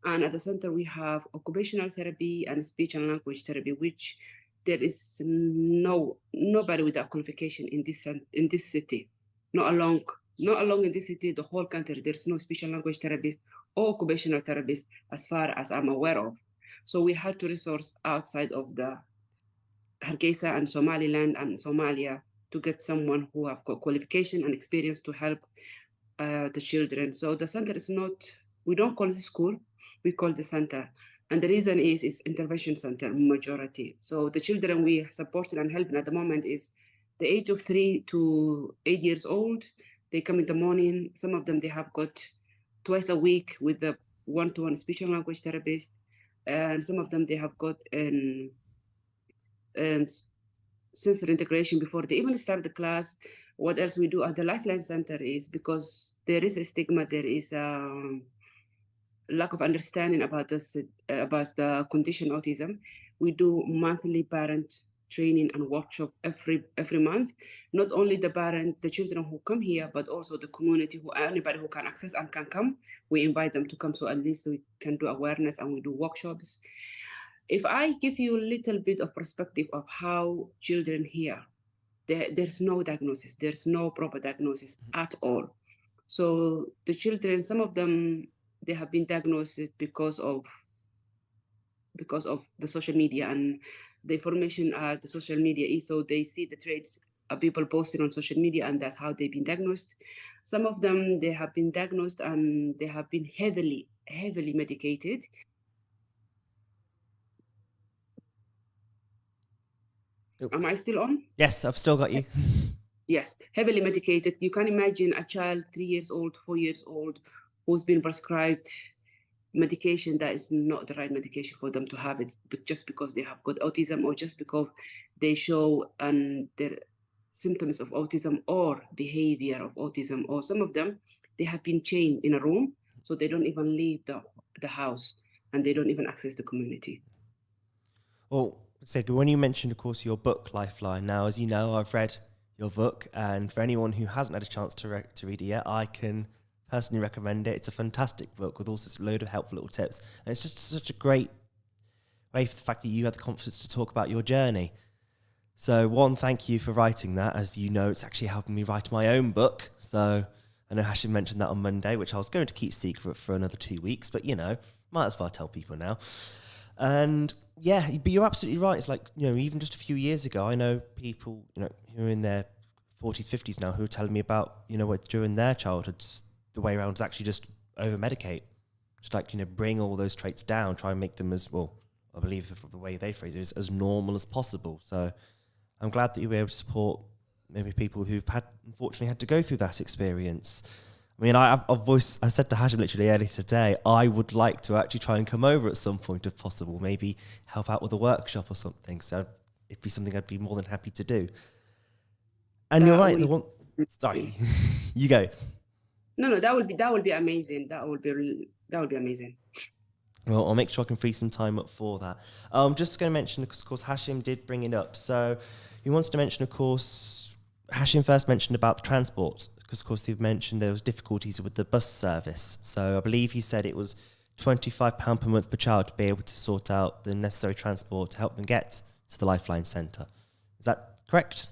And at the center, we have occupational therapy and speech and language therapy, which there is nobody with that qualification in this city. Not along in this city, the whole country, there's no speech and language therapist or occupational therapist as far as I'm aware of. So we had to resource outside of the Hargeisa and Somaliland and Somalia to get someone who have got qualification and experience to help the children. So the center is not, we don't call it school, we call the center. And the reason is it's intervention center majority. So the children we supporting and helping at the moment is the age of 3 to 8 years old. They come in the morning. Some of them, they have got twice a week with the one-to-one speech and language therapist. And some of them, they have got an sensory integration before they even start the class. What else we do at the Lifeline Center is, because there is a stigma, there is a lack of understanding about this, about the condition autism. We do monthly parent training and workshop every month. Not only the parent, the children who come here, but also the community, who anybody who can access and can come. We invite them to come, so at least we can do awareness and we do workshops. If I give you a little bit of perspective of how children here, there's no diagnosis, there's no proper diagnosis at all. So the children, some of them, they have been diagnosed because of the social media and the information the social media is. So they see the traits people posted on social media, and that's how they've been diagnosed. Some of them, they have been diagnosed and they have been heavily medicated. Am I still on? Yes, I've still got you. Yes, heavily medicated. You can imagine a child 3 years old, 4 years old, who's been prescribed medication that is not the right medication for them to have it, just because they have got autism, or just because they show their symptoms of autism or behavior of autism. Or some of them, they have been chained in a room, so they don't even leave the house, and they don't even access the community. Well, when you mentioned, of course, your book, Lifeline. Now, as you know, I've read your book, and for anyone who hasn't had a chance to read it yet, I can personally recommend it. It's a fantastic book with also a load of helpful little tips. And it's just such a great way for the fact that you had the confidence to talk about your journey. So, one, thank you for writing that. As you know, it's actually helping me write my own book. So, I know Hashim mentioned that on Monday, which I was going to keep secret for another 2 weeks, but, might as well tell people now. And yeah, but you're absolutely right. It's like, even just a few years ago, I know people, who are in their 40s, 50s now, who are telling me about, what during their childhoods, the way around is actually just over-medicate. Just like, bring all those traits down, try and make them as, well, I believe the way they phrase it is as normal as possible. So I'm glad that you were able to support maybe people who've unfortunately had to go through that experience. I mean, I said to Hashim literally earlier today, I would like to actually try and come over at some point if possible, maybe help out with a workshop or something. So it'd be something I'd be more than happy to do. And you're right, sorry, you go. No, that would be amazing. That would be amazing. Well, I'll make sure I can free some time up for that. I'm just going to mention, of course, Hashim did bring it up. So he wanted to mention, of course, Hashim first mentioned about the transport, because, of course, they've mentioned there was difficulties with the bus service. So I believe he said it was £25 per month per child to be able to sort out the necessary transport to help them get to the Lifeline Centre. Is that correct?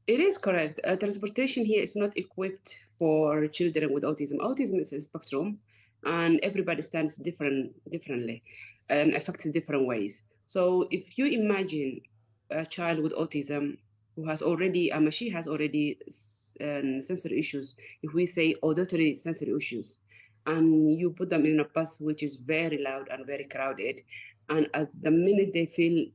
It is correct. Transportation here is not equipped for children with autism. Autism is a spectrum, and everybody stands differently and affects different ways. So if you imagine a child with autism who has already, she has already sensory issues, if we say auditory sensory issues, and you put them in a bus which is very loud and very crowded, and at the minute they feel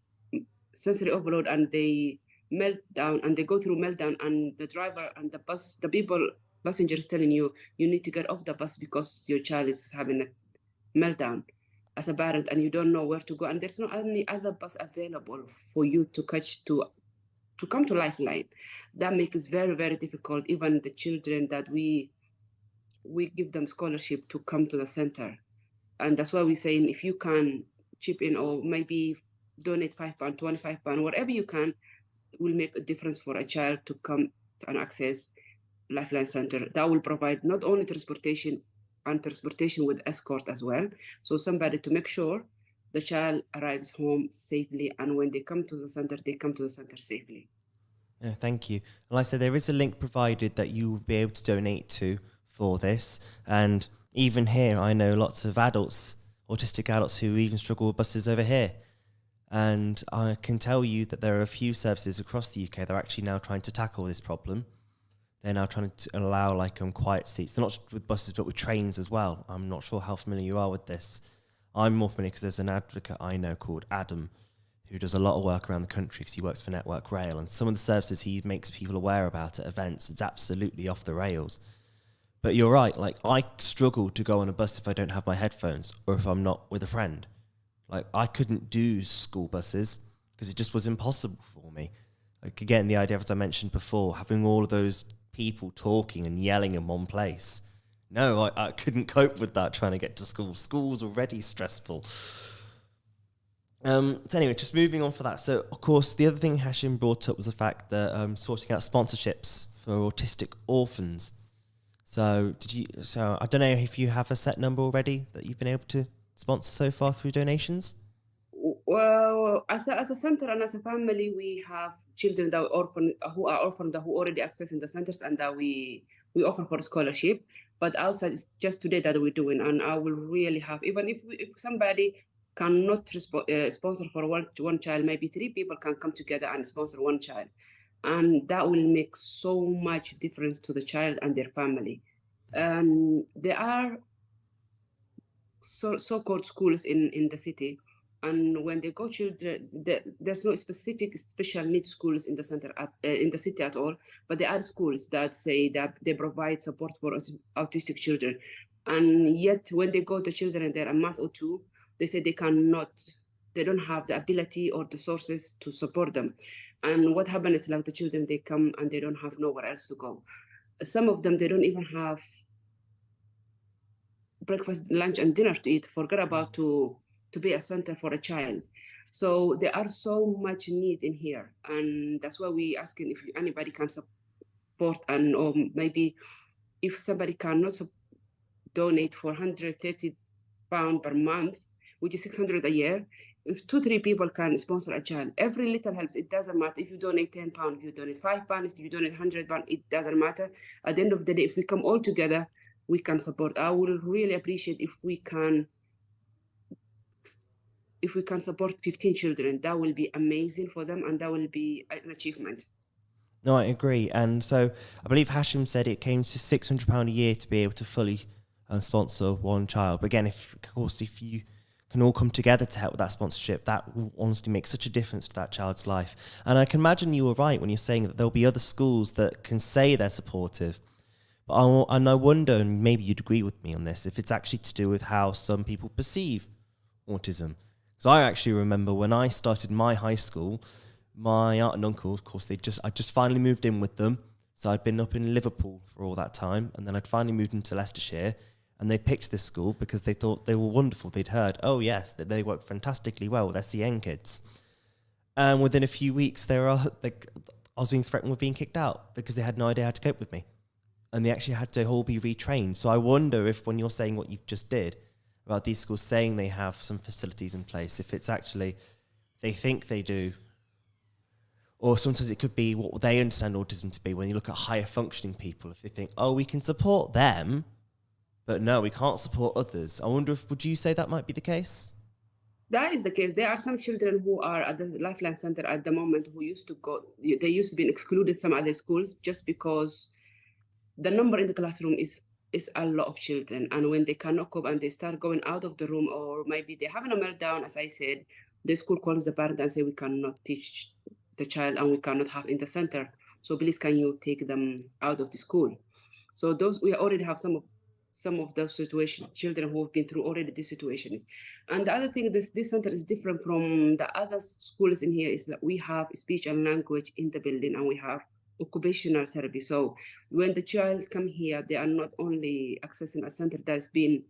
sensory overload and they melt down, and they go through meltdown, and the driver and the passengers telling you need to get off the bus because your child is having a meltdown as a parent, and you don't know where to go, and there's no any other bus available for you to catch to come to Lifeline. That makes it very, very difficult. Even the children that we give them scholarship to come to the center, and that's why we're saying if you can chip in or maybe donate £5, £25, whatever you can, will make a difference for a child to come and access Lifeline Center. That will provide not only transportation with escort as well. So somebody to make sure the child arrives home safely, and when they come to the center, they come to the center safely. Yeah, thank you. Well, I said there is a link provided that you will be able to donate to for this. And even here, I know lots of adults, autistic adults, who even struggle with buses over here. And I can tell you that there are a few services across the UK that are actually now trying to tackle this problem. They're now trying to allow quiet seats. They're not just with buses, but with trains as well. I'm not sure how familiar you are with this. I'm more familiar because there's an advocate I know called Adam, who does a lot of work around the country because he works for Network Rail. And some of the services he makes people aware about at events, it's absolutely off the rails. But you're right, I struggle to go on a bus if I don't have my headphones or if I'm not with a friend. I couldn't do school buses because it just was impossible for me. Again, the idea, as I mentioned before, having all of those people talking and yelling in one place. No, I couldn't cope with that trying to get to school. School's already stressful. So anyway, just moving on for that. So, of course, the other thing Hashim brought up was the fact that sorting out sponsorships for autistic orphans. So, I don't know if you have a set number already that you've been able to sponsor so far through donations? Well, as a center and as a family, we have children that who are orphaned, who already accessing the centers, and that we offer for scholarship. But outside, it's just today that we're doing, and I will really have, even if somebody cannot sponsor for one child, maybe 3 people can come together and sponsor one child, and that will make so much difference to the child and their family. There are so-called schools in the city, and when they go children, there's no specific special needs schools in the center in the city at all, but there are schools that say that they provide support for autistic children, and yet when they go to children there a month or two, they say they don't have the ability or the sources to support them. And what happens is, like, the children, they come and they don't have nowhere else to go. Some of them, they don't even have breakfast, lunch, and dinner to eat. Forget about to be a center for a child. So there are so much need in here, and that's why we asking if anybody can support, and or maybe if somebody cannot donate for £130 per month, which is 600 a year. If 2-3 people can sponsor a child, every little helps. It doesn't matter if you donate £10, if you donate £5, if you donate £100, it doesn't matter. At the end of the day, if we come all together, we can support. I would really appreciate if we can support 15 children. That will be amazing for them, and that will be an achievement. No, I agree. And so I believe Hashim said it came to £600 a year to be able to fully sponsor one child. But again, if you can all come together to help with that sponsorship, that will honestly make such a difference to that child's life. And I can imagine you were right when you're saying that there'll be other schools that can say they're supportive. And I wonder, and maybe you'd agree with me on this, if it's actually to do with how some people perceive autism. Because I actually remember when I started my high school, my aunt and uncle, of course, I just finally moved in with them. So I'd been up in Liverpool for all that time, and then I'd finally moved into Leicestershire, and they picked this school because they thought they were wonderful. They'd heard, oh yes, that they work fantastically well with SEN kids. And within a few weeks, I was being threatened with being kicked out because they had no idea how to cope with me. And they actually had to all be retrained. So I wonder if, when you're saying what you just did about these schools saying they have some facilities in place, if it's actually they think they do, or sometimes it could be what they understand autism to be when you look at higher functioning people, if they think, oh, we can support them, but no, we can't support others. I wonder would you say that might be the case? That is the case. There are some children who are at the Lifeline Center at the moment who used to be excluded some other schools just because the number in the classroom is a lot of children. And when they cannot cope and they start going out of the room, or maybe they're having a meltdown, as I said, the school calls the parent and say, we cannot teach the child and we cannot have in the center. So please, can you take them out of the school? So we already have some of those situations, children who have been through already these situations. And the other thing, this center is different from the other schools in here, is that we have speech and language in the building, and we have occupational therapy. So when the child come here, they are not only accessing a center that's been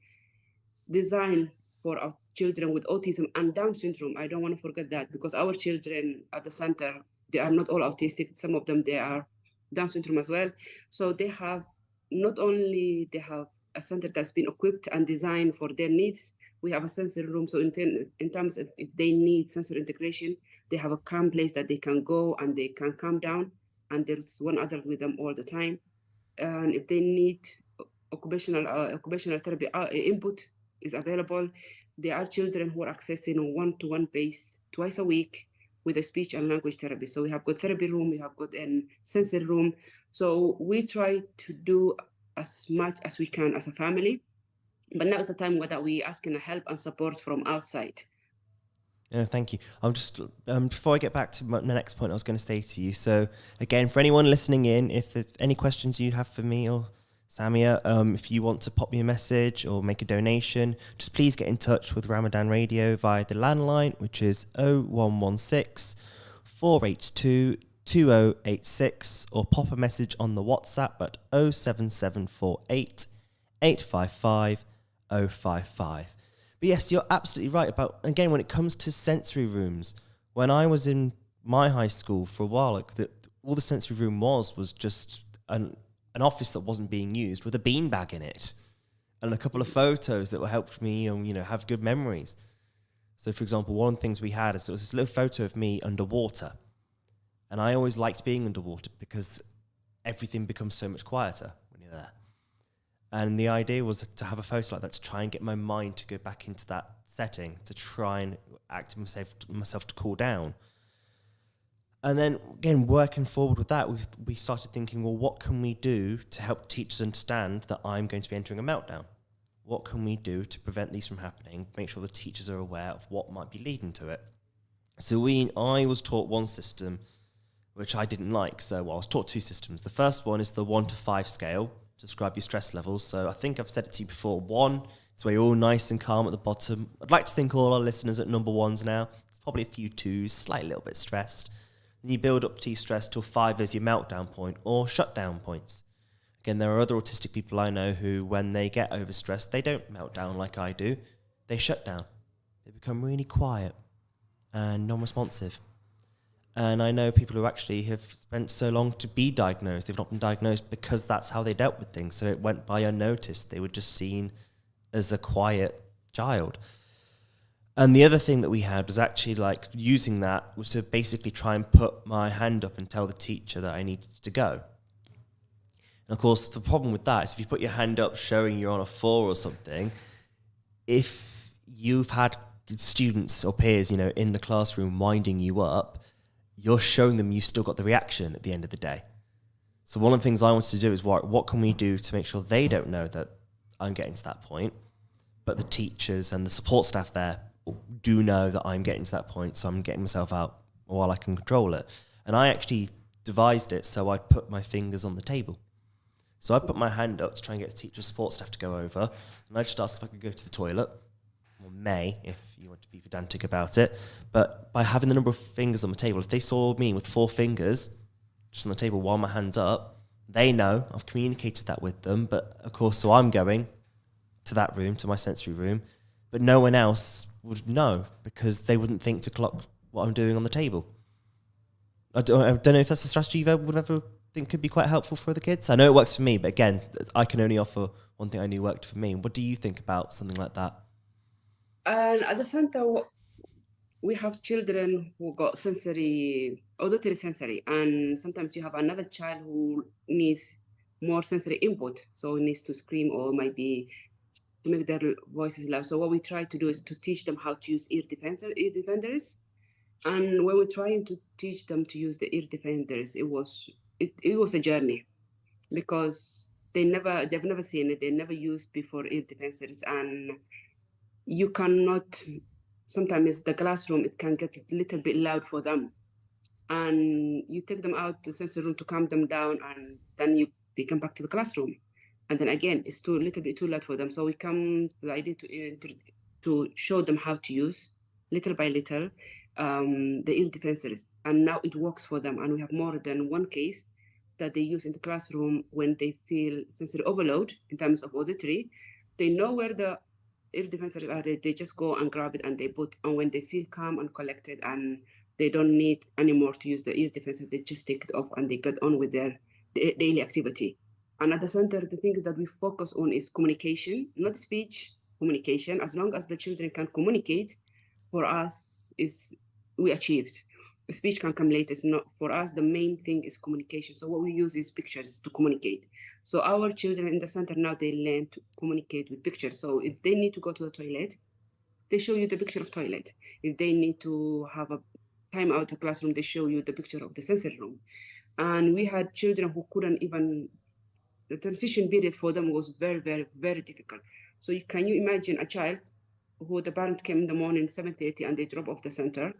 designed for our children with autism and Down syndrome. I don't want to forget that, because our children at the center, they are not all autistic. Some of them, they are Down syndrome as well. So they have a center that's been equipped and designed for their needs. We have a sensory room. So in terms of if they need sensory integration, they have a calm place that they can go and they can calm down. And there's one adult with them all the time. And if they need occupational therapy input is available. there are children who are accessing on one-to-one base twice a week with a speech and language therapy. So we have got therapy room, we have got a sensory room. So we try to do as much as we can as a family, but now is the time where we asking help and support from outside. Thank you. I'm just before I get back to the next point, I was going to say to you. So again, for anyone listening in, if there's any questions you have for me or Samia, if you want to pop me a message or make a donation, just please get in touch with Ramadan Radio via the landline, which is 0116 482 2086, or pop a message on the WhatsApp at 07748 855 055. But yes, you're absolutely right about, again, when it comes to sensory rooms, when I was in my high school for a while, like all the sensory room was just an office that wasn't being used with a beanbag in it and a couple of photos that helped me, have good memories. So, for example, one of the things we had is there was this little photo of me underwater. And I always liked being underwater because everything becomes so much quieter when you're there. And the idea was to have a photo like that to try and get my mind to go back into that setting, to try and act myself to cool down. And then, again, working forward with that, we started thinking, well, what can we do to help teachers understand that I'm going to be entering a meltdown? What can we do to prevent these from happening, make sure the teachers are aware of what might be leading to it? So I was taught one system, which I didn't like. So I was taught two systems. The first one is the 1 to 5 scale, to describe your stress levels. So I think I've said it to you before. 1 is where you're all nice and calm at the bottom. I'd like to think all our listeners at number 1s now. There's probably a few 2s, slightly a little bit stressed. Then you build up to your stress till 5 is your meltdown point or shutdown points. Again, there are other autistic people I know who, when they get overstressed, they don't melt down like I do. They shut down. They become really quiet and non-responsive. And I know people who actually have spent so long to be diagnosed. They've not been diagnosed because that's how they dealt with things. So it went by unnoticed. They were just seen as a quiet child. And the other thing that we had was actually like using that was to basically try and put my hand up and tell the teacher that I needed to go. And of course, the problem with that is if you put your hand up showing you're on a 4 or something, if you've had students or peers, in the classroom winding you up, you're showing them you still got the reaction at the end of the day. So one of the things I wanted to do is what can we do to make sure they don't know that I'm getting to that point, but the teachers and the support staff there do know that I'm getting to that point, so I'm getting myself out while I can control it. And I actually devised it so I'd put my fingers on the table. So I put my hand up to try and get the teacher support staff to go over, and I just asked if I could go to the toilet, or may, if you want to be pedantic about it. But by having the number of fingers on the table, if they saw me with 4 fingers just on the table while my hand's up, they know I've communicated that with them. But of course, so I'm going to that room, to my sensory room, but no one else would know because they wouldn't think to clock what I'm doing on the table. I don't know if that's a strategy you would ever think could be quite helpful for other kids. I know it works for me, but again, I can only offer one thing I knew worked for me. What do you think about something like that? And at the center, we have children who got auditory sensory, and sometimes you have another child who needs more sensory input, so needs to scream or might be to make their voices loud. So what we try to do is to teach them how to use ear defenders. And when we're trying to teach them to use the ear defenders, it was a journey because they've never seen it, they never used before ear defenders, and you cannot. Sometimes the classroom, it can get a little bit loud for them, and you take them out to the sensory room to calm them down, and then they come back to the classroom, and then again it's a little bit too loud for them. So we come to the idea to show them how to use little by little the ear defenders, and now it works for them. And we have more than one case that they use in the classroom when they feel sensory overload in terms of auditory. They know where the ear defenders are, they just go and grab it and they put, and when they feel calm and collected and they don't need anymore to use the ear defenders, they just take it off and they get on with their daily activity. And at the center, the things that we focus on is communication, not speech, communication. As long as the children can communicate, for us we achieved. Speech can come later. It's not for us. The main thing is communication. So what we use is pictures to communicate. So our children in the center now, they learn to communicate with pictures. So if they need to go to the toilet, they show you the picture of toilet. If they need to have a time out of classroom, they show you the picture of the sensory room. And we had children who couldn't even, the transition period for them was very, very, very difficult. So can you imagine a child who the parent came in the morning 7:30 and they drop off the center,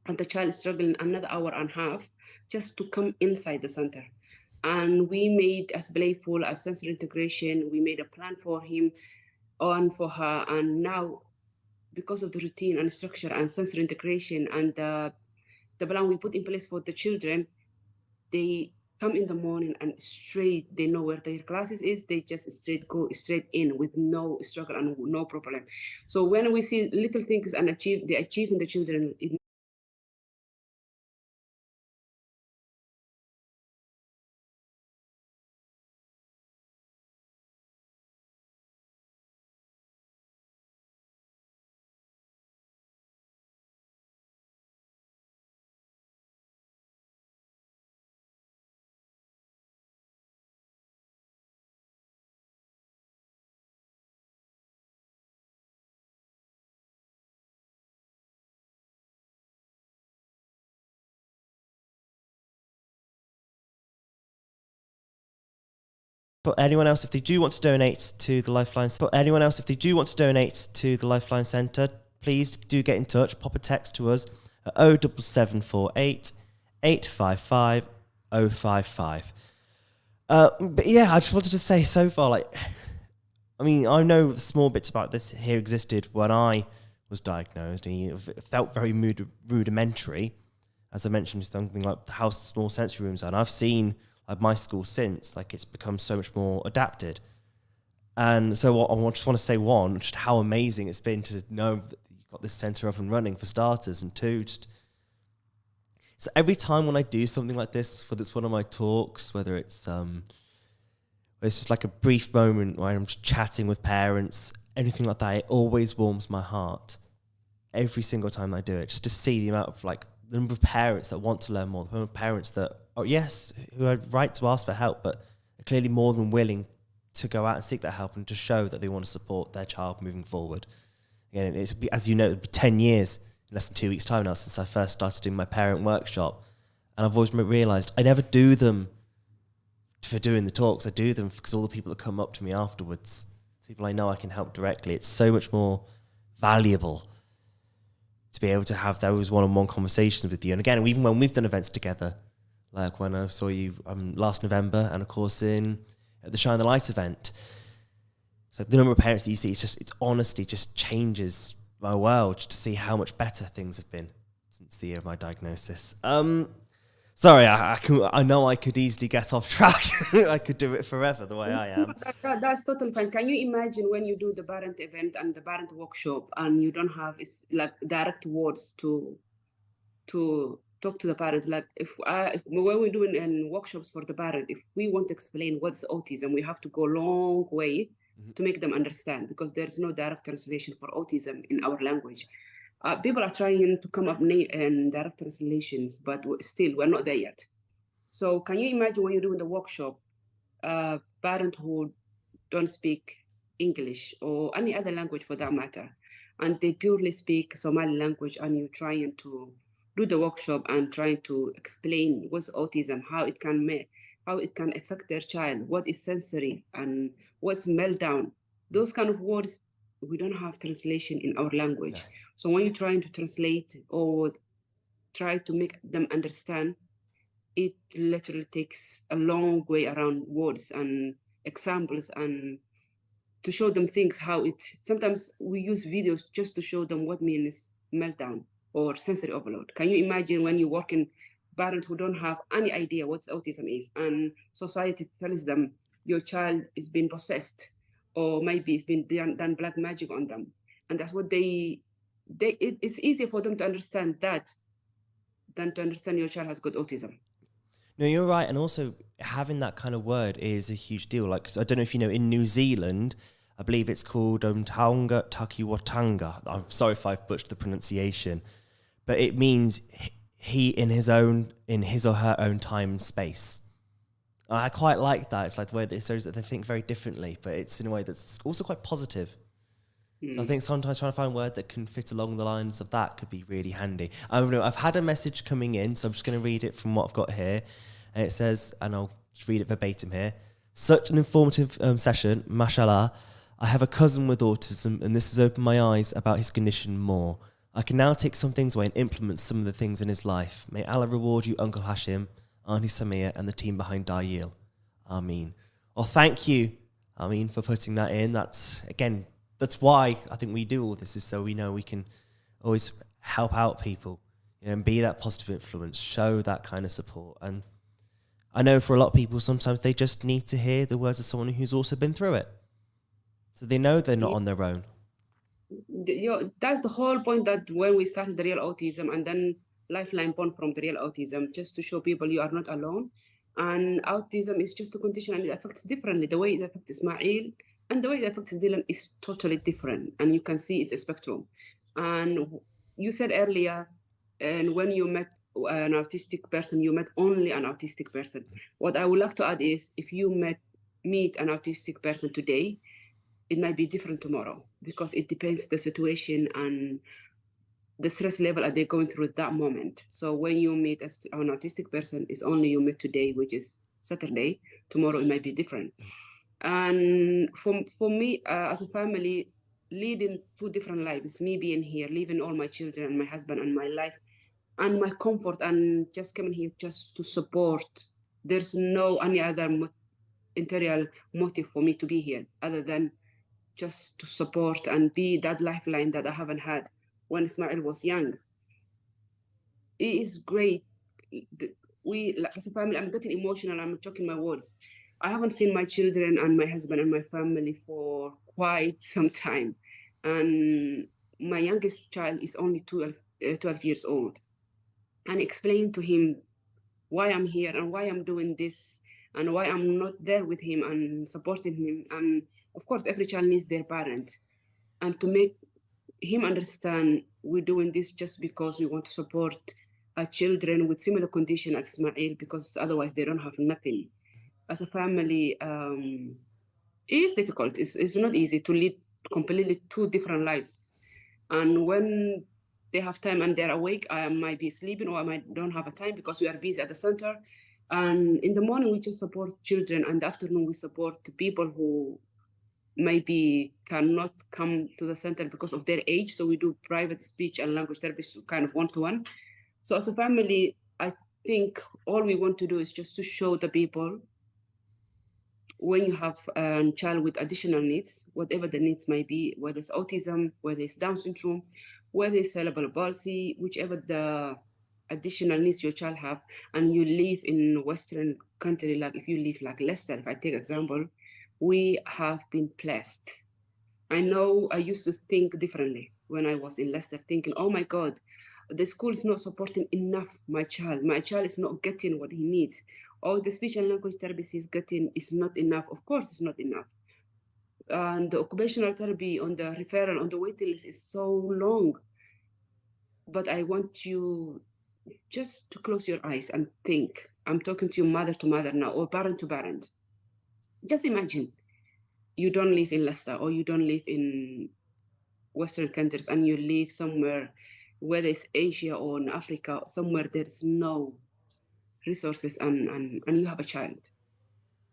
and the child is struggling another hour and a half just to come inside the center. And we made as playful as sensory integration. We made a plan for him and for her. And now, because of the routine and structure and sensory integration and the plan we put in place for the children, they come in the morning and straight, they know where their classes is. They just go straight in with no struggle and no problem. So when we see little things and they achieve in the children, For anyone else, if they do want to donate to the Lifeline, Centre, please do get in touch. Pop a text to us at 07748 855 055. But yeah, I just wanted to say so far, like, I mean, I know the small bits about this here existed when I was diagnosed, and it felt very rudimentary. As I mentioned, something like how small sensory rooms are. And I've seen like my school since, like, it's become so much more adapted. And so I just want to say, one, just how amazing it's been to know that you've got this centre up and running for starters, and two, just so every time when I do something like this, whether it's one of my talks, whether it's just like a brief moment where I'm just chatting with parents, anything like that, it always warms my heart every single time I do it, just to see the amount of, like, the number of parents that want to learn more, the number of parents that, who are right to ask for help, but are clearly more than willing to go out and seek that help and to show that they want to support their child moving forward. Again, it's, as you know, it'll be 10 years in less than 2 weeks' time now since I first started doing my parent workshop. And I've always realised I never do them for doing the talks. I do them because all the people that come up to me afterwards, people I know I can help directly, it's so much more valuable to be able to have those one-on-one conversations with you. And again, even when we've done events together, like when I saw you last November, and of course at the Shine the Light event, so the number of parents that you see, it's honestly just changes my world, just to see how much better things have been since the year of my diagnosis. Sorry, I know I could easily get off track. I could do it forever the way I am. That's totally fine. Can you imagine when you do the parent event and the parent workshop and you don't have like direct words to talk to the parent? Like when we're doing workshops for the parent, if we want to explain what's autism, we have to go a long way to make them understand, because there's no direct translation for autism in our language. People are trying to come up in direct translations, but still, we're not there yet. So can you imagine when you're doing the workshop, parents who don't speak English or any other language for that matter, and they purely speak Somali language, and you're trying to do the workshop and trying to explain what's autism, how it can affect their child, what is sensory and what's meltdown. Those kind of words, we don't have translation in our language. No. So when you're trying to translate or try to make them understand, it literally takes a long way around words and examples, and to show them things, sometimes we use videos just to show them what means meltdown or sensory overload. Can you imagine when you work in parents who don't have any idea what autism is, and society tells them your child is being possessed, or maybe it's been done black magic on them, and that's what it's easier for them to understand that than to understand your child has got autism. No, you're right. And also having that kind of word is a huge deal. Like, I don't know if you know, in New Zealand, I believe it's called Taonga Takiwatanga. I'm sorry if I've butchered the pronunciation, but it means he in his or her own time and space. And I quite like that. It's like the way that it shows that they think very differently, but it's in a way that's also quite positive. So I think sometimes trying to find a word that can fit along the lines of that could be really handy. I don't know, I've had a message coming in, so I'm just going to read it from what I've got here. And it says, and I'll just read it verbatim here. Such an informative session, mashallah. I have a cousin with autism, and this has opened my eyes about his condition more. I can now take some things away and implement some of the things in his life. May Allah reward you, Uncle Hashim, Auntie Samia, and the team behind Daryeel. Ameen. Well, thank you, Ameen, for putting that in. That's why I think we do all this, is so we know we can always help out people, and be that positive influence, show that kind of support. And I know for a lot of people, sometimes they just need to hear the words of someone who's also been through it. So they know they're not on their own. That's the whole point, that when we started Daryeel Autism and then Lifeline born from Daryeel Autism, just to show people you are not alone. And autism is just a condition and it affects differently. The way it affects Ismail and the way it affects Dylan is totally different. And you can see it's a spectrum. And you said earlier, and when you met an autistic person, you met only an autistic person. What I would like to add is, if you meet an autistic person today, it might be different tomorrow, because it depends the situation and the stress level that they're going through at that moment. So when you meet an autistic person, it's only you met today, which is Saturday. Tomorrow it might be different. And for me, as a family, leading two different lives, me being here, leaving all my children and my husband and my life and my comfort, and just coming here just to support. There's no any other interior motive for me to be here other than just to support and be that lifeline that I haven't had when Ismail was young. It is great. We, like, as a family, I'm getting emotional, I'm choking my words. I haven't seen my children and my husband and my family for quite some time. And my youngest child is only 12 years old. And explain to him why I'm here and why I'm doing this and why I'm not there with him and supporting him. And of course, every child needs their parent. And to make him understand we're doing this just because we want to support our children with similar condition as Ismail, because otherwise they don't have nothing. As a family, it is difficult. It's not easy to lead completely two different lives. And when they have time and they're awake, I might be sleeping or I might don't have a time because we are busy at the center. And in the morning, we just support children. And in the afternoon, we support people who maybe cannot come to the center because of their age. So we do private speech and language therapy, kind of one-to-one. So as a family, I think all we want to do is just to show the people, when you have a child with additional needs, whatever the needs might be, whether it's autism, whether it's Down syndrome, whether it's cerebral palsy, whichever the additional needs your child have, and you live in Western country, like if you live like Leicester, if I take example, we have been blessed. I know I used to think differently when I was in Leicester, thinking, oh my God, the school is not supporting enough my child. My child is not getting what he needs. Or the speech and language therapy he's getting is not enough. Of course, it's not enough. And the occupational therapy on the referral, on the waiting list is so long. But I want you just to close your eyes and think. I'm talking to you mother to mother now, or parent to parent. Just imagine you don't live in Leicester or you don't live in Western countries and you live somewhere, whether it's Asia or in Africa, somewhere there's no resources, and you have a child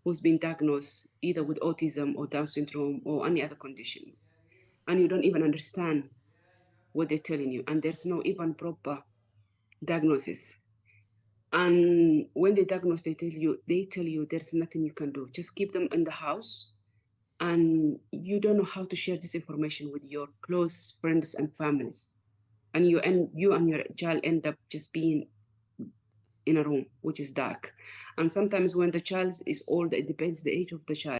who's been diagnosed either with autism or Down syndrome or any other conditions, and you don't even understand what they're telling you, and there's no even proper diagnosis. And when they diagnose, they tell you there's nothing you can do. Just keep them in the house, and you don't know how to share this information with your close friends and families. And you and your child end up just being in a room which is dark. And sometimes when the child is old, it depends the age of the child.